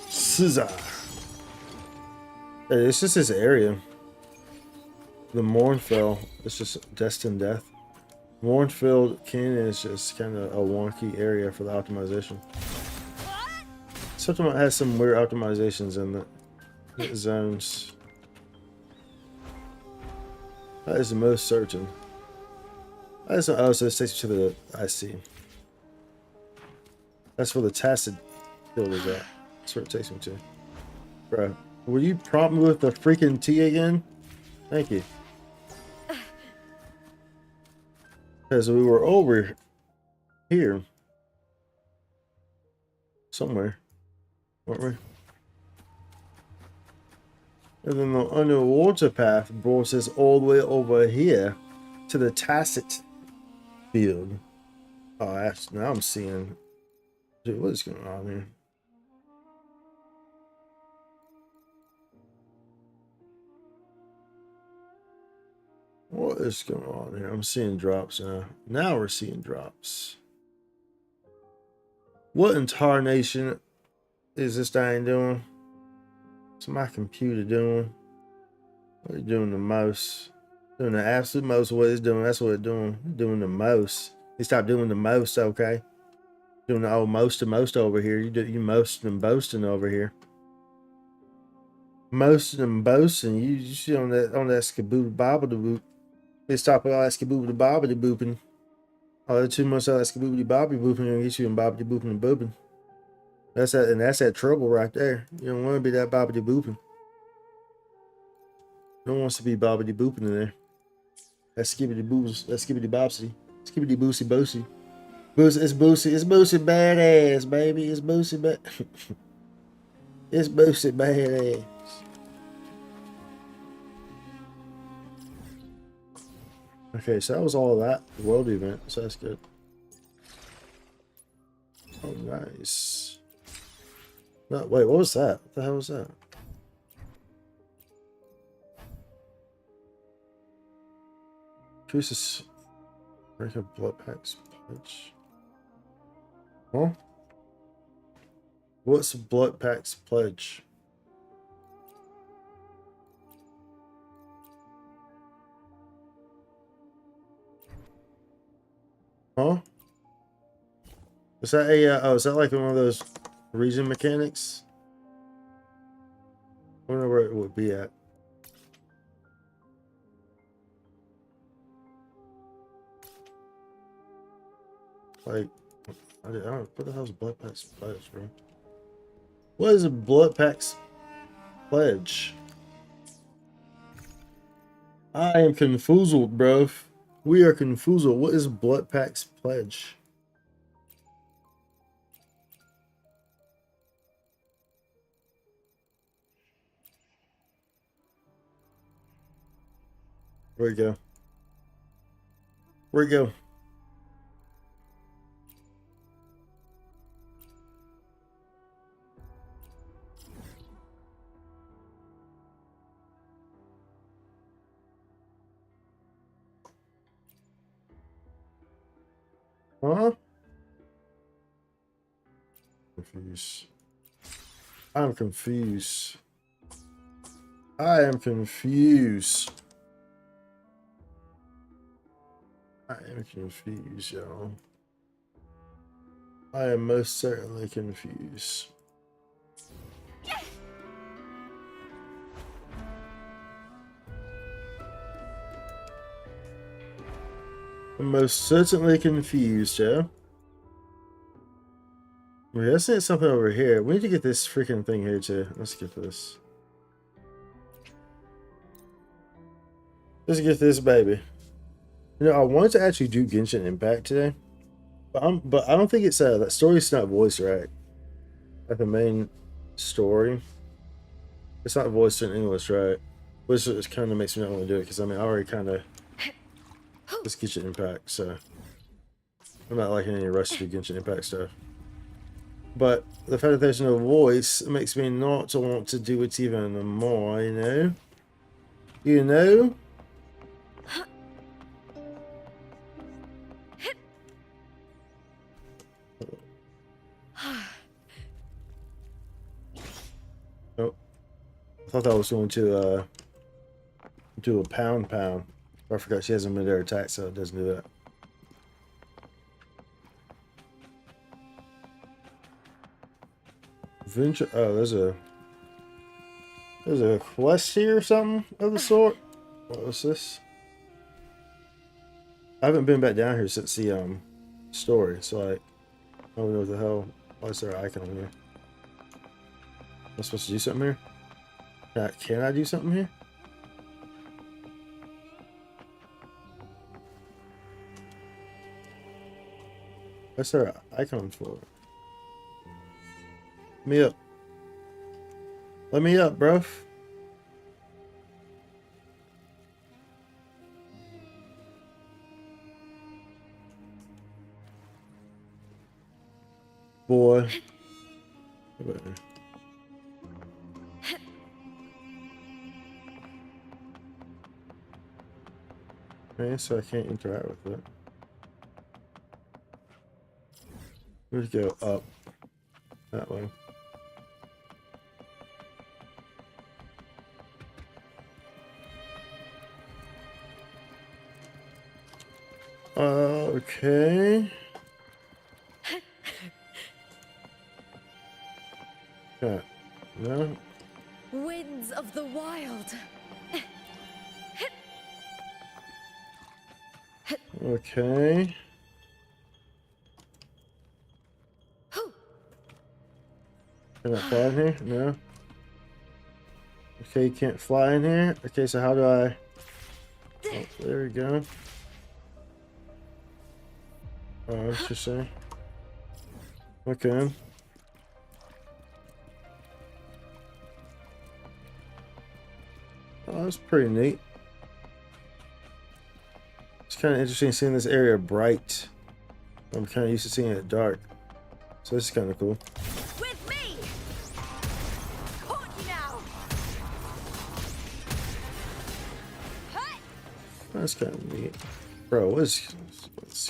Scissor. Hey, it's just this area. The Mournfell. It's just destined death. Mournfell Canyon is just kind of a wonky area for the optimization. Septimont has some weird optimizations in the zones. That is the most certain. That is, oh, so this takes you to the, I see. That's where the Tacit field is at. That's where it takes me to. Bro, will you prompt me with the freaking T again? Thank you. Because we were over here. Somewhere. Weren't we? And then the underwater path brought us all the way over here to the Tacit field. Oh, that's, now I'm seeing. Dude, what is going on here? What is going on here? I'm seeing drops now. Now we're seeing drops. What in tarnation is this thing doing? What's my computer doing? What are you doing the most? Doing the absolute most of what it's doing. That's what it's doing. Doing the most. You stop doing the most, okay? Doing the old most over here. You most and boasting over here. Most and boasting. You see on that skaboo bobble the boop. They stop all that skaboo bobble the booping. All the 2 months all that skaboo bobby booping and get you in bobbity booping and booping. That's that trouble right there. You don't want to be that bobbity booping. No one wants to be bobbity booping in there. That's skibbity boos. That's skibbity bobsy. Skibbity boosy boosy. It's Boosie badass, baby. It's Boosie it's Boosie badass. Okay, so that was all of that world event, so that's good. Oh, nice. No, wait, what was that? What the hell was that? Jesus. Break a blood packs pledge. Huh? What's blood packs pledge? Huh? Is that a oh, is that like one of those region mechanics? I wonder where it would be at. Like, I don't know, what the hell's a blood packs pledge, bro? What is a blood packs pledge? I am confoozled, bro. We are confoozled. What is blood packs pledge? Where'd it go? Where'd it go? Huh? Confused. I'm confused. I am confused. I am confused, y'all. I am most certainly confused. I'm most certainly confused, yeah. Wait, let's see something over here. We need to get this freaking thing here too. Let's get this. Let's get this baby. You know, I wanted to actually do Genshin Impact today, but I don't think it's that story's not voiced right. Like the main story, it's not voiced in English, right? Which kind of makes me not want to do it because I mean I already kind of this Genshin Impact, so I'm not like in any rush to do Genshin Impact stuff. But the fact that there's no voice makes me not want to do it even more, you know? You know? Oh. I thought that was going to do a pound. I forgot she has a mid-air attack, so it doesn't do that. Venture. Oh, there's a quest here or something of the sort. What was this? I haven't been back down here since the story, so like I don't know what the hell. Why is there an icon here? Am I supposed to do something here? Can I do something here? What's there an icon for? Let me up. Let me up, bruv. Boy. Okay, so I can't interact with it. Where'd it go? Up. That way. Okay. Yeah. No. Winds of the wild. Okay. Can I fly in here? No. Okay, you can't fly in here. Okay, so how do I... Oh, there we go. Oh, interesting. Okay. Oh, that's pretty neat. It's kind of interesting seeing this area bright. I'm kind of used to seeing it dark. So this is kind of cool. With me! Caught you now! Hey! That's kind of neat. Bro, what is...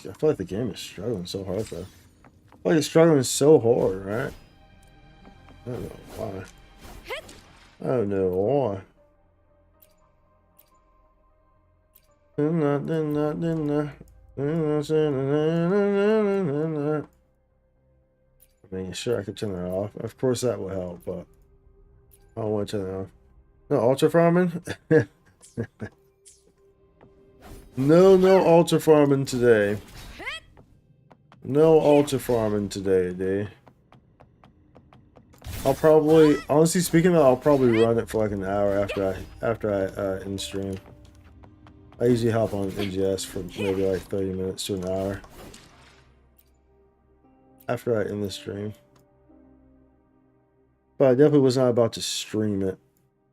I feel like the game is struggling so hard, though. I feel like it's struggling so hard, right? I don't know why. I don't know why. I mean, sure, I could turn that off. Of course, that will help, but I don't want to turn it off. No ultra farming? No ultra farming today. No ultra farming today, dude. I'll probably, honestly speaking, I'll probably run it for like an hour after I end stream. I usually hop on NGS for maybe like 30 minutes to an hour after I end the stream. But I definitely was not about to stream it.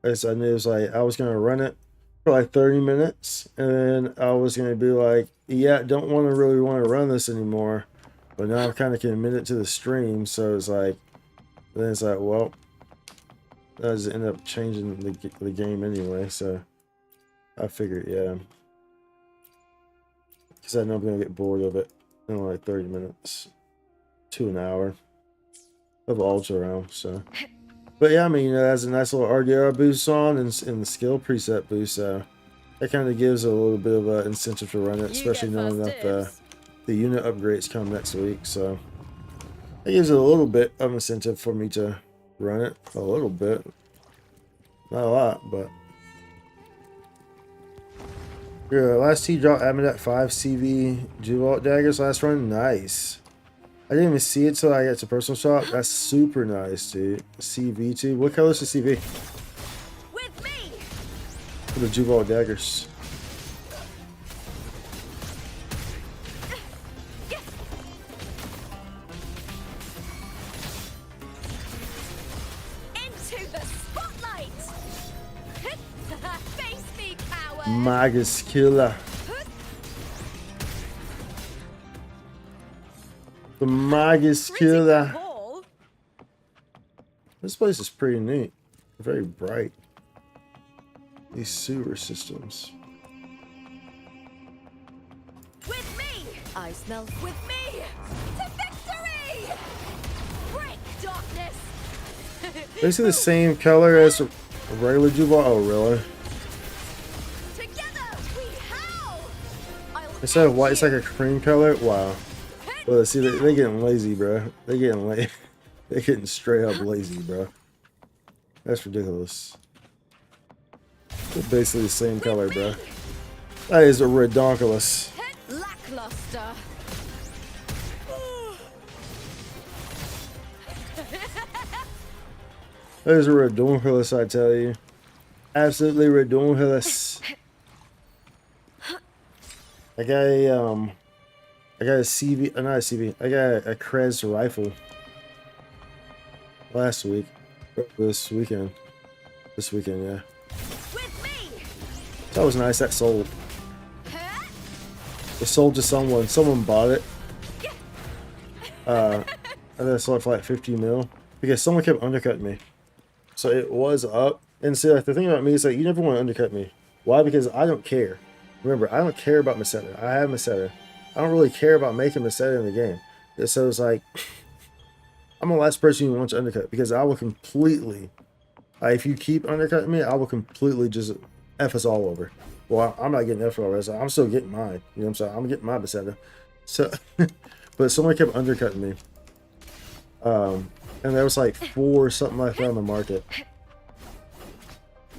As I knew it was like I was gonna run it for like 30 minutes, and then I was gonna be like, yeah, don't really want to run this anymore. But now I'm kind of committed to the stream, so it's like, then it's like, well, that just end up changing the game anyway. So I figured, yeah, because I know I'm gonna get bored of it in like 30 minutes to an hour of ultra round. So, but yeah, I mean, it has a nice little RDR boost on and the skill preset boost. So that kind of gives a little bit of an incentive to run it, especially knowing that the unit upgrades come next week. So it gives it a little bit of incentive for me to run it. A little bit, not a lot, but. Yeah, last T drop Aminet 5 CV Jewel daggers last run. Nice. I didn't even see it till I got to personal shop. That's super nice, dude. CV2. What color is the CV? With me! For the Jewel daggers. Into the spotlight! Face me, coward! Magus Killer. The Magus Killer. Ball. This place is pretty neat. Very bright. These sewer systems. With me! I smell With me! To victory! Break darkness! Basically the same color as a regular Jubal. Oh, really? Together we howl! Instead of white, it's like a cream color. Wow. Well, see, they getting lazy, bro. They getting they getting straight up lazy, bro. That's ridiculous. They're basically the same color, bro. That is a redonkulous. lackluster. That is a redonkulous, I tell you. Absolutely redonkulous. I got a CV, not a CV. I got a Krez rifle last week. This weekend, yeah. With me! That was nice. That sold. It sold to someone. Someone bought it. I think I sold it for like 50 mil because someone kept undercutting me. So it was up. And see, like, the thing about me is like you never want to undercut me. Why? Because I don't care. Remember, I don't care about Meseta. I have Meseta. I don't really care about making Meseta in the game. So it's like I'm the last person you want to undercut because I will completely, if you keep undercutting me, I will completely just F us all over. Well, I'm not getting F over, so I'm still getting mine. You know what I'm saying? I'm getting my Besetta. So, but someone kept undercutting me. And there was like 4 something like that on the market.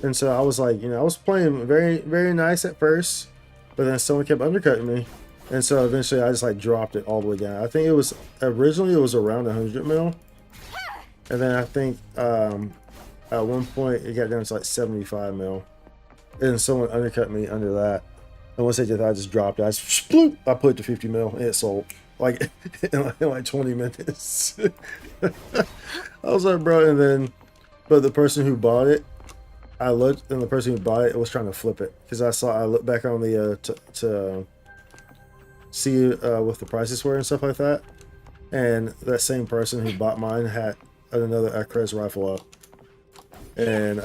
And so I was like, you know, I was playing very, very nice at first, but then someone kept undercutting me. And so eventually I just like dropped it all the way down. I think it was, originally it was around 100 mil. And then I think at one point it got down to like 75 mil. And someone undercut me under that. And once they did that, I just dropped it. I put it to 50 mil and it sold. Like in like 20 minutes. I was like, bro, and then, but the person who bought it, I looked, and the person who bought it was trying to flip it because I looked back on the to see what the prices were and stuff like that, and that same person who bought mine had another Akres rifle up, and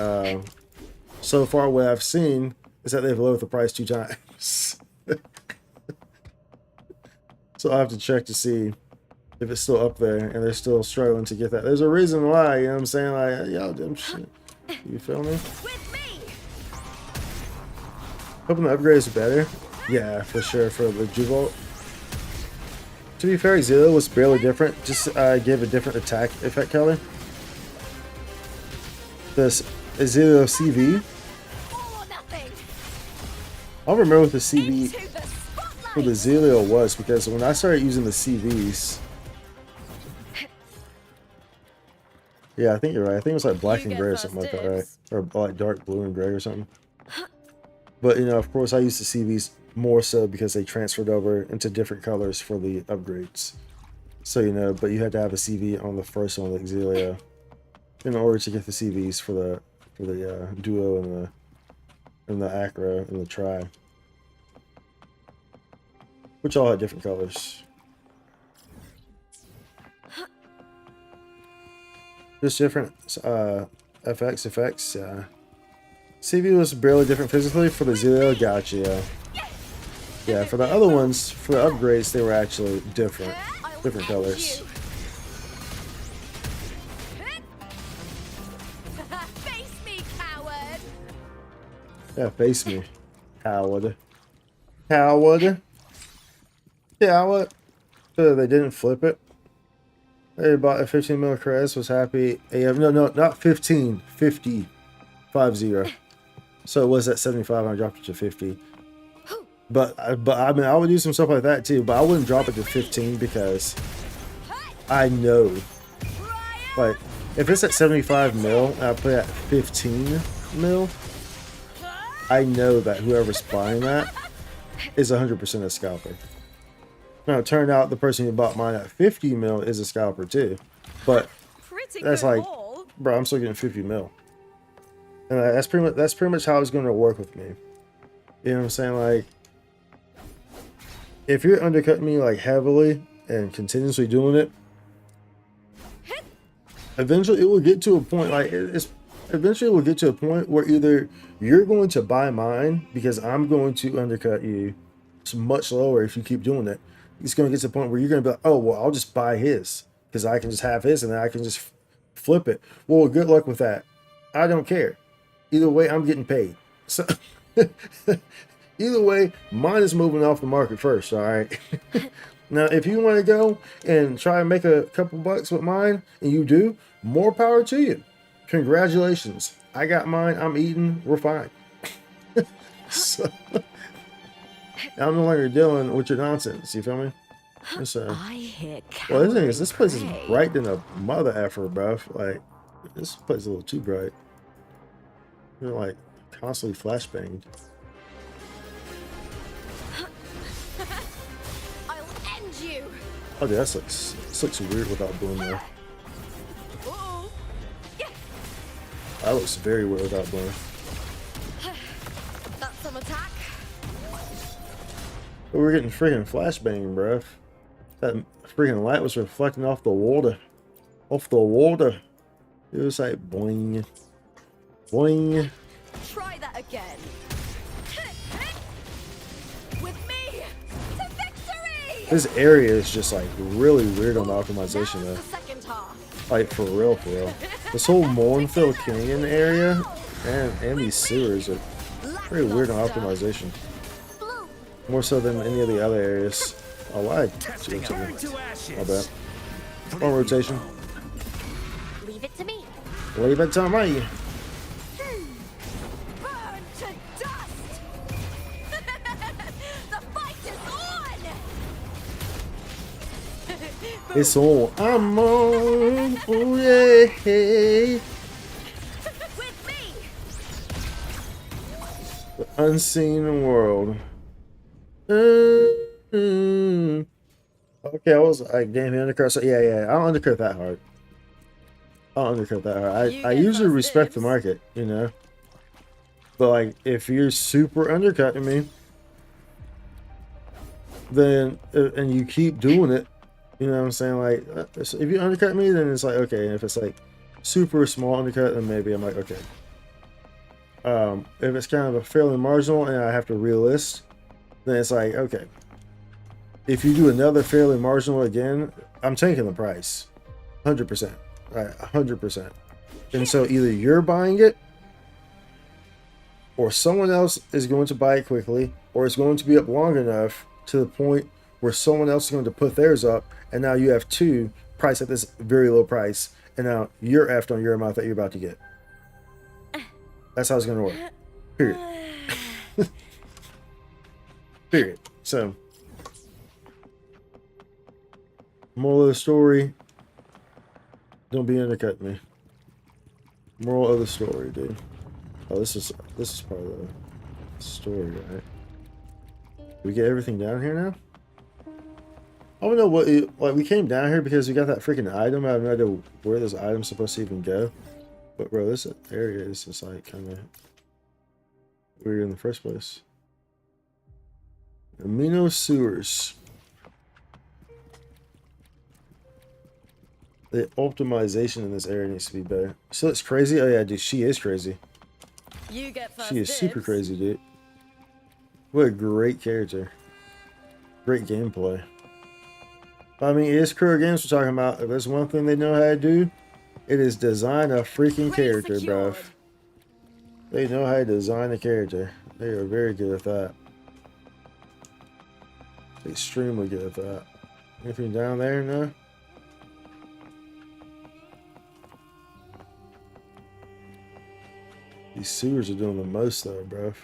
so far what I've seen is that they've lowered the price 2 times. So I have to check to see if it's still up there, and they're still struggling to get that. There's a reason why, you know what I'm saying? Like, y'all dumb shit. You feel me? Hoping the upgrades are better. Yeah, for sure, for the Juvolt. To be fair, Zillow was barely different. Just gave a different attack effect color. This Zillow CV. I don't remember what the CV for the Zillow was, because when I started using the CVs, yeah, I think you're right. I think it was like black and gray or something like that, right? Or like dark blue and gray or something. But, you know, of course, I used the CVs more so because they transferred over into different colors for the upgrades. So, you know, but you had to have a CV on the first one, like Xilio, in order to get the CVs for the Duo and the Acro and the Tri, which all had different colors. Just different FX effects. CV was barely different physically for the Zilio. Gotcha. Yeah, for the other ones, for the upgrades, they were actually different colors. Face me, coward. Yeah, face me, coward. Coward. Coward. So they didn't flip it. They bought a 15 mil Crest, was happy. No, not 15, 50. 50. So it was at 75 and I dropped it to 50. But I mean, I would do some stuff like that too, but I wouldn't drop it to 15 because I know, like, if it's at 75 mil and I put it at 15 mil, I know that whoever's buying that is 100% a scalper. Now, it turned out the person who bought mine at 50 mil is a scalper too, but that's like, bro, I'm still getting 50 mil. And that's pretty much how it's going to work with me. You know what I'm saying? Like, if you're undercutting me like heavily and continuously doing it, eventually it will get to a point eventually it will get to a point where either you're going to buy mine because I'm going to undercut you much lower if you keep doing it. It's going to get to the point where you're going to be like, oh, well, I'll just buy his because I can just have his and then I can just flip it. Well, good luck with that. I don't care. Either way, I'm getting paid. So either way, mine is moving off the market first, all right? Now, if you want to go and try and make a couple bucks with mine, and you do, more power to you. Congratulations. I got mine. I'm eating. We're fine. So, I'm no longer dealing with your nonsense. You feel me? So, well, the thing is, this place is bright than a mother effer, bro. Like, this place is a little too bright. You're like constantly flashbanged. I'll end you. Oh, dude, this looks weird without bloom though. That looks very weird without bloom. That's some attack. But we're getting freaking flashbanging, bro. That freaking light was reflecting off the water. Off the water. It was like boing. Boing. Try that again. With me to victory. This area is just like really weird on the optimization though. The second half. Like, for real, for real. This whole Mournfield Canyon area and these sewers are pretty weird on optimization. More so than any of the other areas. I lied. Testing burn to ashes. My bad. On rotation. Leave it to me. Leave it to me. Burn to dust. The fight is on. It's on. I'm on. Oh, yeah. With me. The unseen world. Okay, I was like, damn, he undercut. So yeah, I don't undercut that hard. I don't undercut that hard. I usually respect the market, you know. But like, if you're super undercutting me, then and you keep doing it, you know what I'm saying? Like, if you undercut me, then it's like okay. And if it's like super small undercut, then maybe I'm like okay. If it's kind of a fairly marginal and I have to relist, then it's like okay. If you do another fairly marginal again, I'm taking the price, 100%, right? 100%. And so either you're buying it, or someone else is going to buy it quickly, or it's going to be up long enough to the point where someone else is going to put theirs up, and now you have two priced at this very low price, and now you're effed on your amount that you're about to get. That's how it's going to work. Period. Period. So. Moral of the story, don't be undercutting me. Moral of the story, dude. Oh, this is part of the story, right? We get everything down here now? I don't know what like we came down here because we got that freaking item. I have no idea where this item's supposed to even go. But bro, this area is just like kind of weird in the first place. Amino sewers. The optimization in this area needs to be better. So it's crazy. Oh yeah, dude, she is crazy. You get first She is super dibs. crazy, dude. What a great character. Great gameplay. I mean, it is career games we're talking about. If there's one thing they know how to do, it is design a freaking character, bruv. Secured. They know how to design a character. They are very good at that. Extremely good at that. Anything down there? No? These sewers are doing the most though, bruv.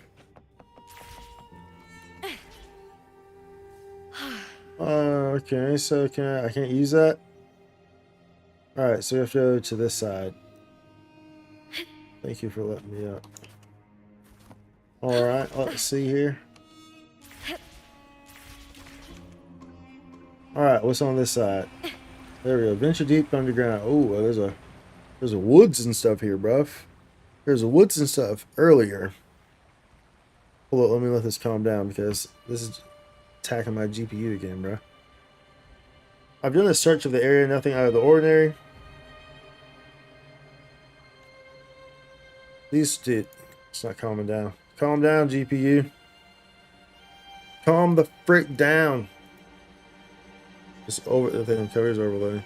Okay, so I can't use that? Alright, so we have to go to this side. Thank you for letting me up. Alright, let's see here. Alright, what's on this side? There we go. Venture deep underground. Oh, there's a woods and stuff here, bruv. There's a woods and stuff earlier. Hold on, let me let this calm down because this is attacking my GPU again, bro. I've done a search of the area, nothing out of the ordinary. These, dude, it's not calming down. Calm down, GPU. Calm the frick down. Just over the thing, cover's overloading.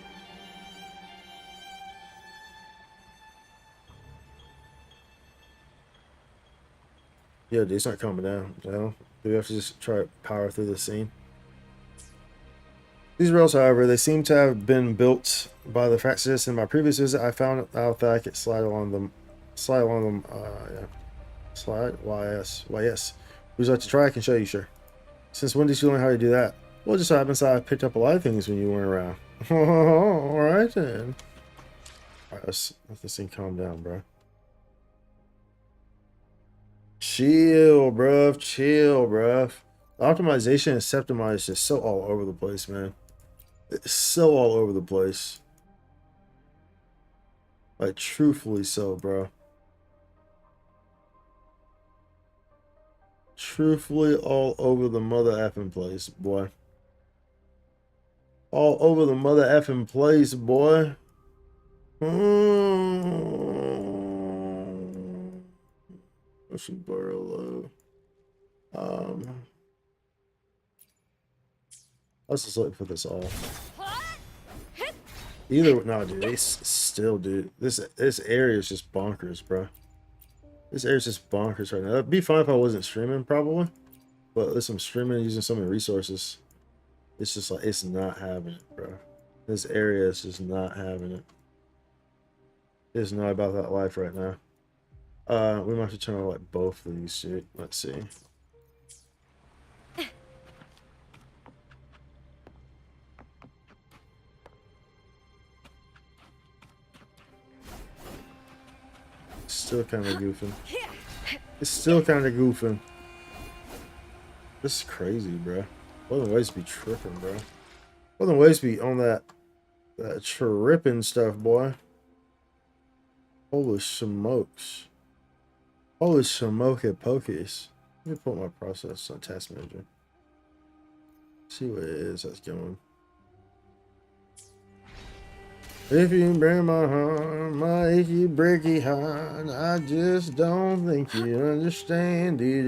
Yeah, dude, it's not calming down. You know? Do we have to just try to power through the scene? These rails, however, they seem to have been built by the Fraxis. In my previous visit, I found out that I could slide along them. Yeah. Slide? YS. Would you like to try? I can show you, sure. Since when did you learn how to do that? Well, it just so happens that I picked up a lot of things when you weren't around. Alright then. Alright, let's let this thing calm down, bro. Chill, bruv. Chill, bruv. The optimization in Septimont is just so all over the place, man. It's so all over the place. Like, truthfully so, bro. Truthfully all over the mother effing place, boy. All over the mother effing place, boy. Ocean Burrow low. Let's just look for this all. Either no, dude. Still, dude. This area is just bonkers, bro. This area is just bonkers right now. It'd be fine if I wasn't streaming, probably. But listen, I'm streaming using so many resources. It's just like it's not having it, bro. This area is just not having it. It's not about that life right now. We might have to turn on like both of these shit. Let's see. Still kind of goofing. It's still kind of goofing. This is crazy, bro. Wasn't ways to be tripping, bro. Wasn't ways to be on that tripping stuff, boy. Holy smokes. Holy smoky pokies. Let me put my process on task manager. See what it is that's going. If you break my heart, my achy breaky heart, I just don't think you understand. Dee.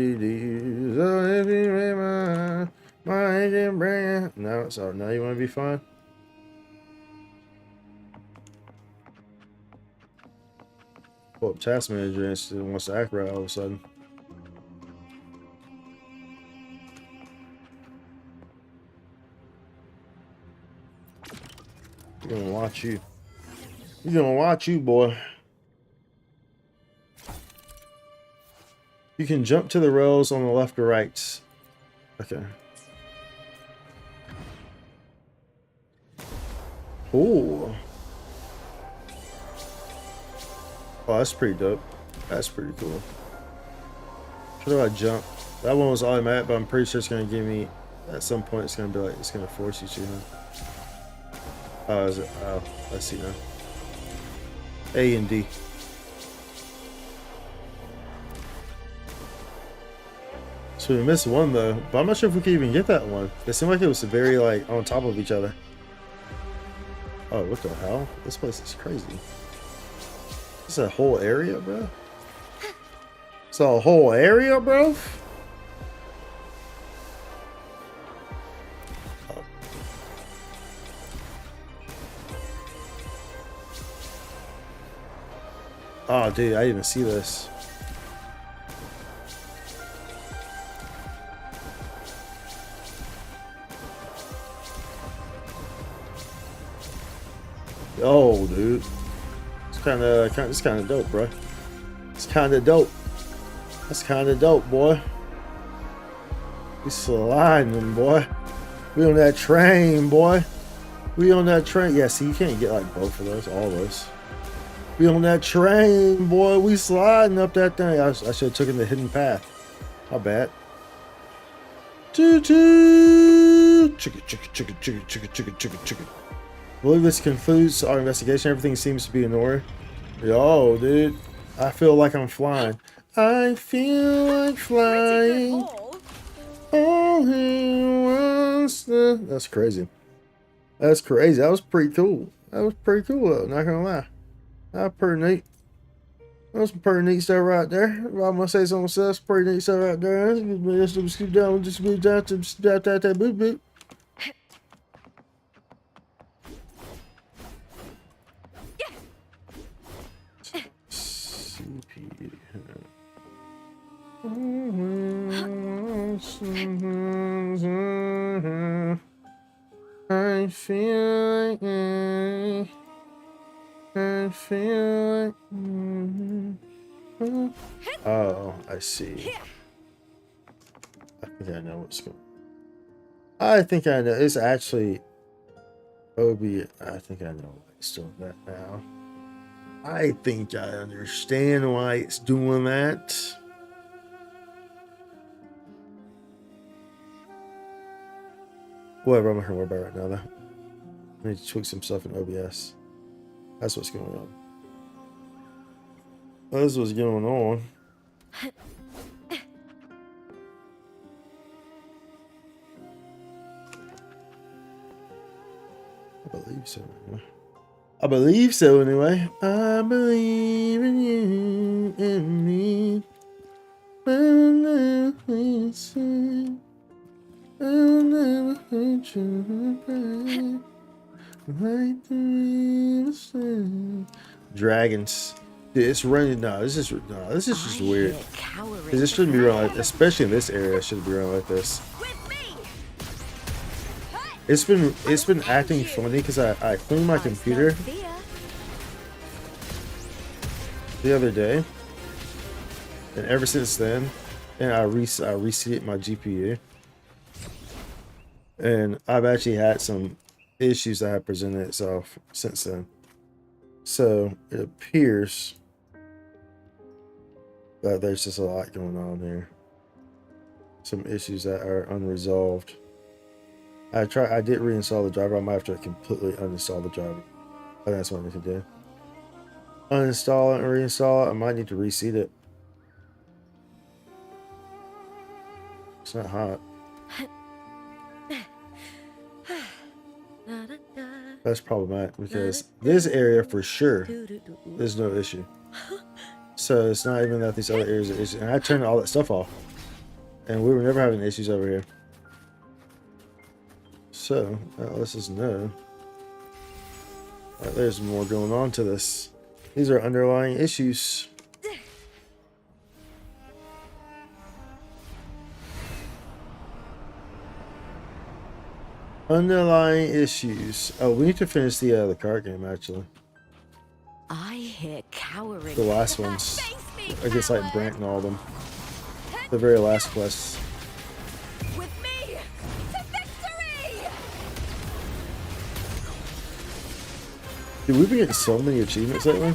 So if you break my heart, my achy breaky. No, sorry. Now you want to be fine. Pull up task manager and still wants to act right all of a sudden. We're gonna watch you. We're gonna watch you, boy. You can jump to the rails on the left or right. Okay. Ooh. Oh, that's pretty dope. That's pretty cool. How do I jump? That one was automatic, but I'm pretty sure it's gonna give me at some point. It's gonna be like it's gonna force you to. Oh, is it? Oh, I see now. A and D. So we missed one though, but I'm not sure if we can even get that one. It seemed like it was very like on top of each other. Oh, what the hell? This place is crazy. This is a whole area, bro. It's a whole area, bro. Oh, dude, I didn't even see this. Oh, dude, it's kind of dope, bro. It's kind of dope. That's kind of dope, boy. We sliding, boy. We on that train, boy. We on that train. Yeah, see, you can't get like both of those, all those. We on that train, boy. We sliding up that thing. I should have taken the hidden path. How bad? Choo choo. Chicka chicka chicka chicka chicka chicka chicka chicka. I believe this concludes our investigation. Everything seems to be in order. Yo, dude. I feel like I'm flying. I feel like flying. All he wants to... That's crazy. That's crazy. That was pretty cool. That was pretty cool, though. Not gonna lie. That's pretty neat. That's some pretty neat stuff right there. If I'm gonna say something, that's pretty neat stuff right there. Just scoop down, just move down to that boop boop. CP. I feel like I feel like oh, I see. I think I know what's going on. I think I know. It's actually Obi. I think I know why it's doing that now. I think I understand why it's doing that. Whatever, I'm not gonna worry about it right now though. I need to tweak some stuff in OBS. That's what's going on. That's what's going on. I believe so anyway. I believe so anyway. I believe in you and me. I'll never say, I'll never hurt you. Dragons. Dude, it's raining. No, this is just weird. hear cowering 'Cause this shouldn't be run like, especially in this area. It shouldn't be run like this. With me. It's been acting funny because I cleaned my computer the other day, and ever since then, and I reseated my GPU, and I've actually had some issues that have presented itself since then. So it appears that there's just a lot going on here. Some issues that are unresolved. I did reinstall the driver. I might have to completely uninstall the driver. I think that's what I need to do. Uninstall it and reinstall it. I might need to reseat it. It's not hot. That's problematic because this area for sure there's no issue. So it's not even that these other areas are issues. And I turned all that stuff off. And we were never having issues over here. So that lets us know that there's more going on to this. These are underlying issues. Underlying issues. Oh, we need to finish the card game actually. I hear cowering. The last ones. I guess like Brant and all of them. The very last quests. With me to victory. Dude, we've been getting so many achievements lately.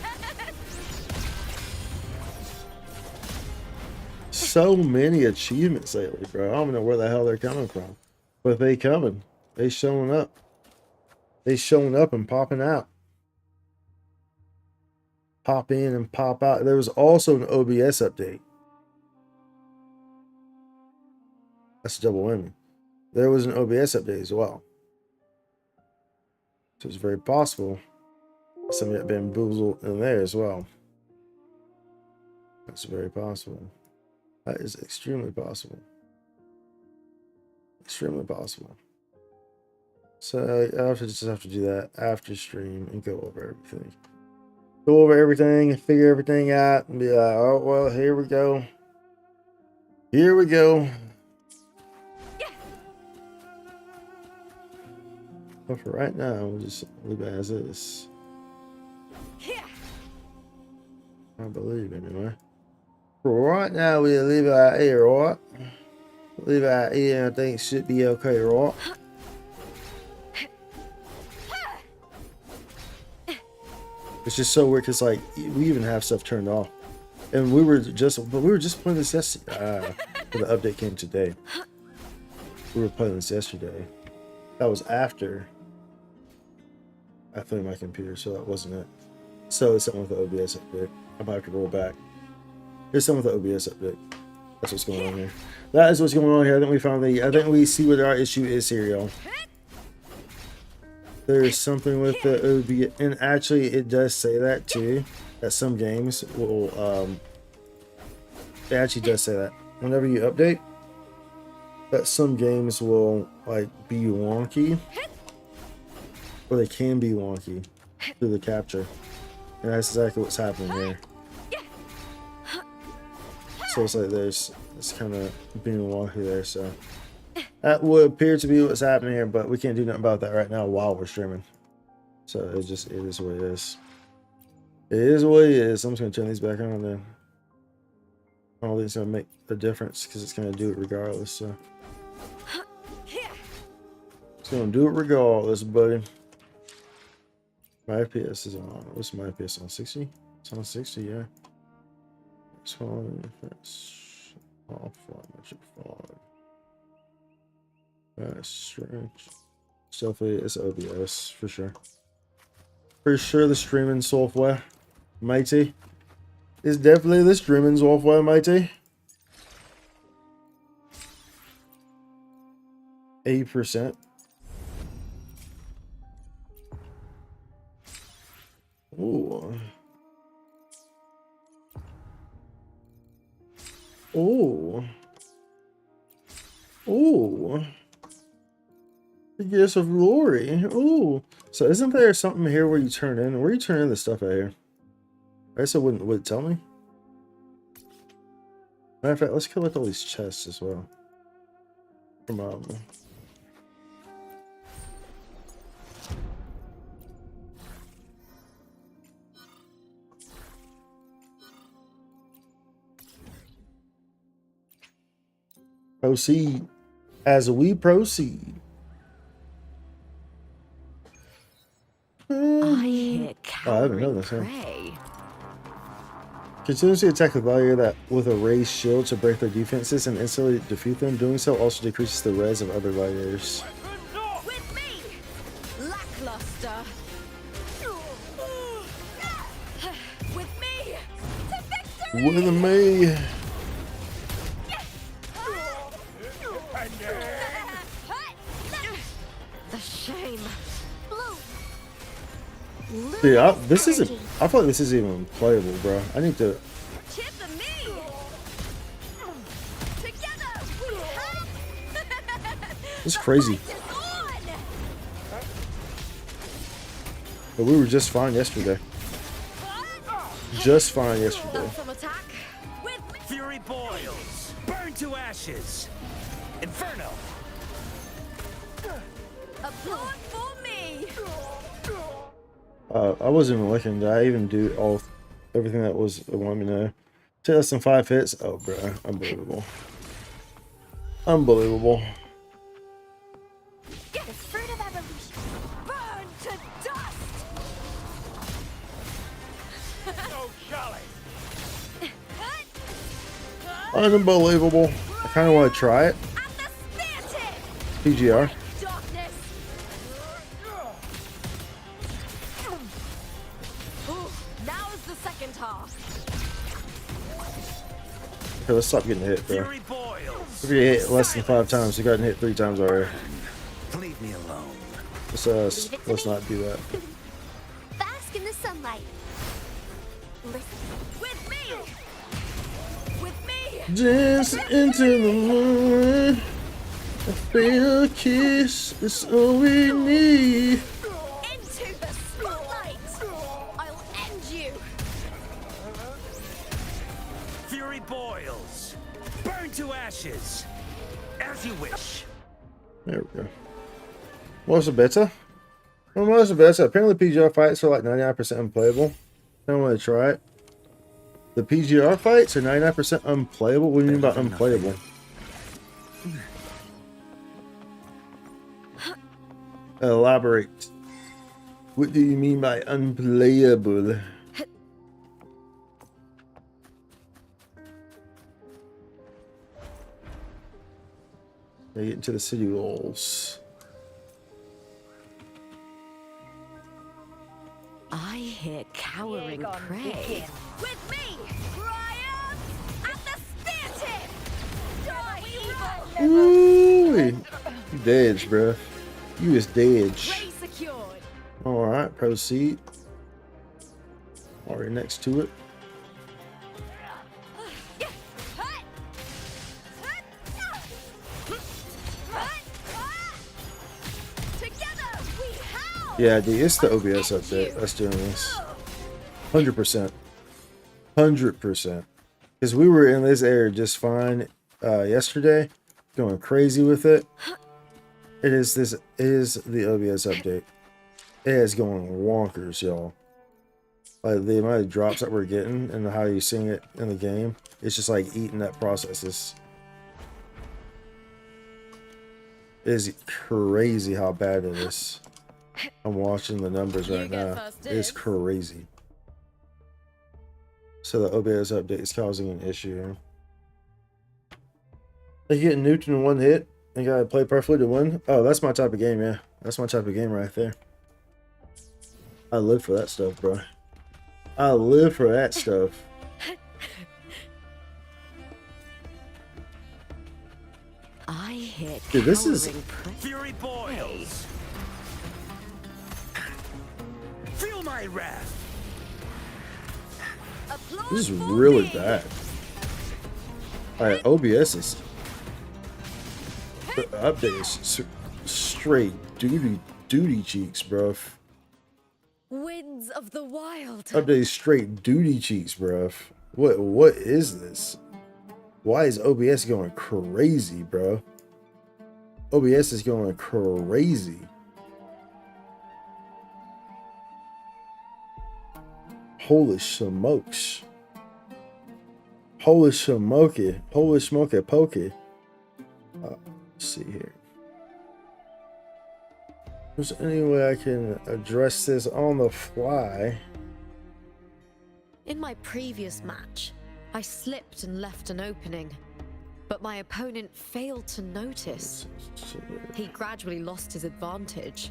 So many achievements lately, bro. I don't know where the hell they're coming from. But they coming. They showing up. They showing up and popping out. Pop in and pop out. There was also an OBS update. That's a double whammy. There was an OBS update as well. So it's very possible something got bamboozled in there as well. That's very possible. That is extremely possible. Extremely possible. So I just have to do that after stream and go over everything. Go over everything and figure everything out and be like, oh, well, here we go. Here we go. But for right now, we'll just leave it as is. I believe, anyway. For right now, we'll leave it out here, right? Leave it out here, and I think it should be okay, right? It's just so weird because, like, we even have stuff turned off, and we were just playing this yesterday. The update came today. We were playing this yesterday. That was after I cleaned my computer, so that wasn't it. So it's something with the OBS update. I might have to roll back. Here's something with the OBS update. That's what's going on here. That is what's going on here. I think we see what our issue is here, y'all. There is something with the OBS, and actually it does say that too, that some games will, it actually does say that. Whenever you update, that some games will, like, be wonky, or they can be wonky through the capture. And that's exactly what's happening here. So it's like it's kind of being wonky there, so. That would appear to be what's happening here, but we can't do nothing about that right now while we're streaming. So it is what it is. It is what it is. I'm just gonna turn these back on then. I don't think it's gonna make a difference because it's gonna do it regardless, so. It's gonna do it regardless, buddy. My FPS is on. What's my FPS on? 60? It's on 60, yeah. It's on. That's off. That's strange. Definitely it's OBS for sure. For sure, the streaming software, matey. It's definitely the streaming software, matey. 80%. Ooh. Ooh. Ooh. The gifts of glory. Ooh. So isn't there something here where you turn in? Where you turn in the stuff out here? I guess it wouldn't would it tell me. Matter of fact, let's collect all these chests as well. Come on. Proceed as we proceed. I hear I haven't cowering noticed, huh? prey. Continuously attack the Valkyrie that with a raised shield to break their defenses and instantly defeat them. Doing so also decreases the res of other Valkyries. With me! Lackluster! With me! To victory! With me. The shame. Dude, this isn't. I feel like this isn't even playable, bro. I need to. Chip and me! Together we have... This is crazy. The fight is on! But we were just fine yesterday. Just fine yesterday. Some attack. With me! Fury boils. Burn to ashes. Inferno. Applaud for me! I wasn't even looking. Did I even do everything that was it wanted me to know? Take less than 5 hits. Oh, bro, unbelievable. Unbelievable. The fruit of evolution! Burn to dust! So jolly. Unbelievable. I kind of want to try it. And the spear tip! PGR. Darkness! Ooh, now is the second half. Okay, let's stop getting hit, bro. Fury boils. If you hit less than 5 times, you gotten hit 3 times already. Leave me alone. Let's not do that. Bask in the sunlight. Listen. With me! With me! Dance into the moon. I feel a kiss. It's all we need. Into the spotlight! I'll end you! Fury boils. Burn to ashes. As you wish. There we go. What's the better? Well, what's the better? Apparently PGR fights are like 99% unplayable. I don't want to try it. The PGR fights are 99% unplayable? What do you mean by unplayable? Elaborate. What do you mean by unplayable? They get into the city walls. I hear cowering prey. With me! Triumph at the spear tip! Die evil! Ooh, you dodge, bro. You just dodge. Ray secured! Alright, proceed. Already next to it. Together we howl! Yeah, dude, it's the OBS update that's doing this. 100%. 100%. Because we were in this area just fine yesterday, going crazy with it. It is the OBS update. It is going wonkers, y'all. Like the amount of drops that we're getting and how you sing it in the game, it's just like eating that processes. It is crazy how bad it is. I'm watching the numbers right now. It's crazy. So the OBS update is causing an issue here. Are you getting nuked in one hit? You gotta play perfectly to win? Oh, that's my type of game, yeah. That's my type of game right there. I live for that stuff, bro. I live for that stuff. I hear Dude, this is- cowering prey. Fury boils. Feel my wrath. Applause This is for really me. bad. Alright, OBS is... The update is straight duty cheeks, bruv. Winds of the wild. Update straight duty cheeks, bruv. What is this? Why is OBS going crazy, bro? OBS is going crazy. Holy smokes. Holy smoky. Holy smoky pokey. Let's see here. Is there any way I can address this on the fly? In my previous match, I slipped and left an opening, but my opponent failed to notice. He gradually lost his advantage.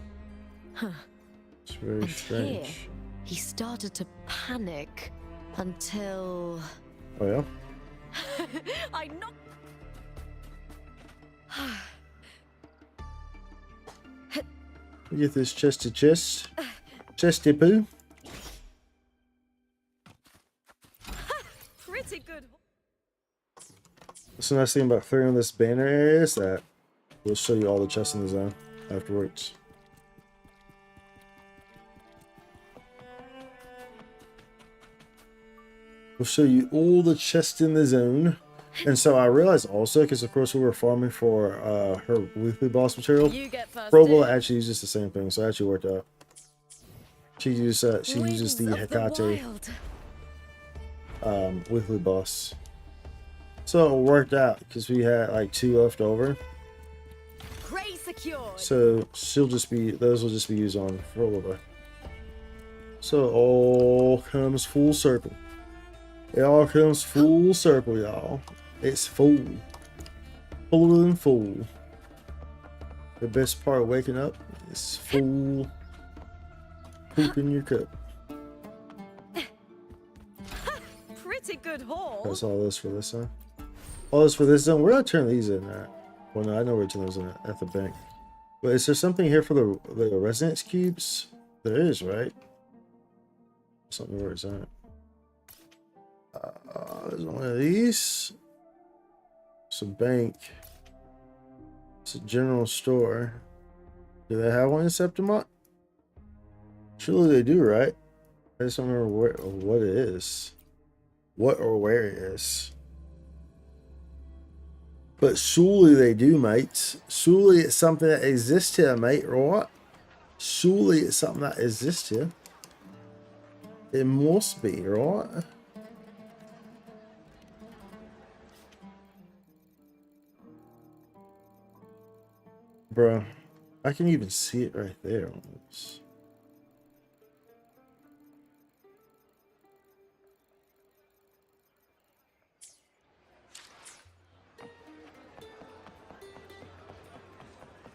It's very And strange. here, he started to panic until... Oh yeah? I knocked... Get this chest to chest. Chesty poo. Pretty good. That's the nice thing about clearing this banner area is that we'll show you all the chests in the zone afterwards. We'll show you all the chests in the zone. And so I realized also, because of course we were farming for her weekly boss material, You get first. Probola dibs. actually uses the same thing, so it actually worked out. She uses the Winds of the Hecate wild. weekly boss. So it worked out because we had like 2 left over. Prey secured. So those will just be used on Probola. So it all comes full circle. It all comes full circle, y'all. It's full. Full and full. The best part of waking up is full poop in your cup. Pretty good haul. That's all this for this zone. All this for this zone. We're gonna turn these in at. Well, no, I know we're turning those in at the bank. But is there something here for the resonance cubes? There is, right? Something where it's at. There's one of these. It's a bank. It's a general store. Do they have one in Septimont? Surely they do, right? I just don't remember what it is. What or where it is. But surely they do, mates. Surely it's something that exists here, mate, right? Surely it's something that exists here. It must be, right? Bro, I can even see it right there almost.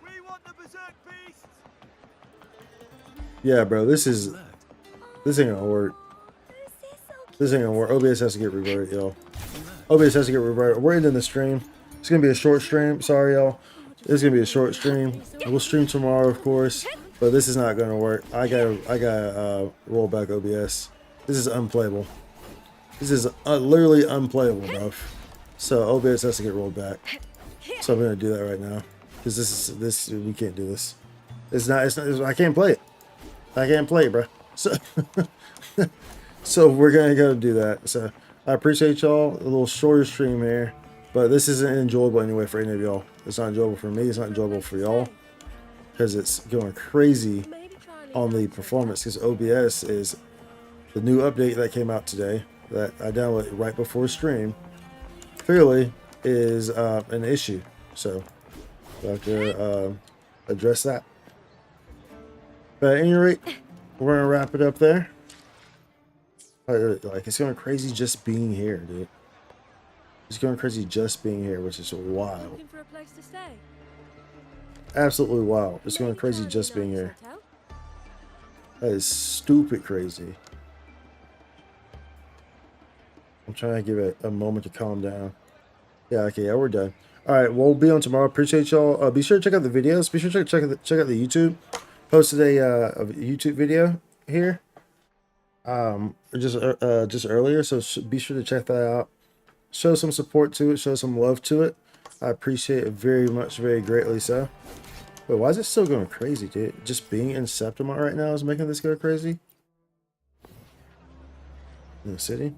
We want the berserk beasts. Yeah, bro, this ain't gonna work. This ain't gonna work. OBS has to get reverted, y'all. OBS has to get reverted. We're ending the stream. It's gonna be a short stream. Sorry, y'all. It's gonna be a short stream. We'll stream tomorrow, of course, but this is not gonna work. I gotta roll back OBS. This is unplayable. This is literally unplayable, bro. So OBS has to get rolled back. So I'm gonna do that right now because this we can't do this. It's not. I can't play it. I can't play it, bro. So so we're gonna go do that. So I appreciate y'all. A little shorter stream here. But this isn't enjoyable anyway for any of y'all. It's not enjoyable for me. It's not enjoyable for y'all. Because it's going crazy on the performance. Because OBS is the new update that came out today. That I downloaded right before stream. Clearly is an issue. So we'll have to address that. But at any rate, we're going to wrap it up there. Like, it's going crazy just being here, dude. It's going crazy just being here, which is wild. Looking for a place to stay. Absolutely wild. It's going crazy just being here. That is stupid crazy. I'm trying to give it a moment to calm down. Yeah, okay, yeah, we're done. Alright, we'll be on tomorrow. Appreciate y'all. Be sure to check out the videos. Be sure to check out the YouTube. Posted a YouTube video here. Just earlier, so be sure to check that out. Show some support to it, show some love to it. I appreciate it very much, very greatly so. Wait, why is it still going crazy, dude? Just being in Septimont right now is making this go crazy? In the city?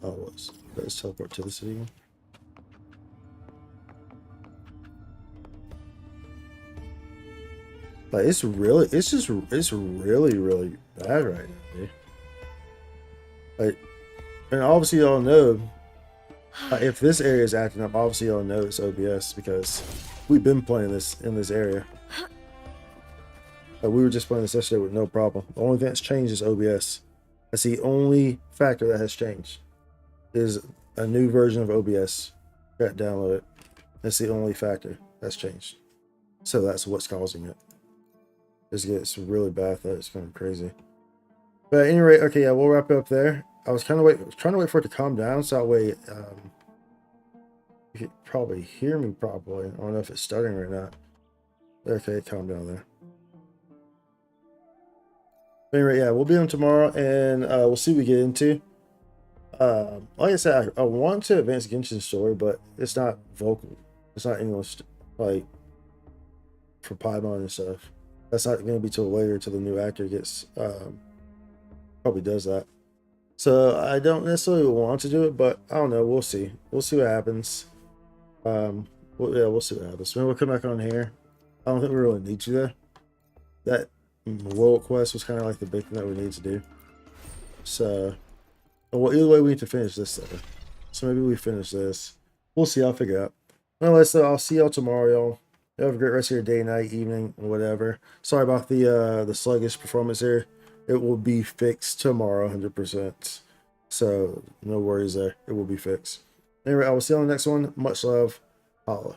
Oh, let's teleport to the city again. Like, it's really bad right now, dude. Like, and obviously y'all know, if this area is acting up, obviously y'all know it's OBS because we've been playing this in this area. Like, we were just playing this yesterday with no problem. The only thing that's changed is OBS. That's the only factor that has changed. Is a new version of OBS got downloaded. That's the only factor that's changed. So that's what's causing it. It's really bad that it's going crazy. But at any rate, okay, yeah, we'll wrap it up there. I was trying to wait for it to calm down so that way you could probably hear me properly. I don't know if it's stuttering or not. Okay, calm down there. But anyway, yeah, we'll be on tomorrow and we'll see what we get into. Like I said, I want to advance Genshin's story, but it's not vocal. It's not English, like for Paimon and stuff. That's not going to be till later, till the new actor gets probably does that. So I don't necessarily want to do it, but I don't know. We'll see. We'll see what happens. We'll see what happens. Maybe we'll come back on here. I don't think we really need to there. That world quest was kind of like the big thing that we need to do. So, well, either way, we need to finish this though. So maybe we finish this. We'll see. I'll figure out. Anyways, I'll see y'all tomorrow, y'all. You have a great rest of your day, night, evening, whatever. Sorry about the sluggish performance here. It will be fixed tomorrow, 100%. So no worries there. It will be fixed. Anyway, I will see you on the next one. Much love. Holla.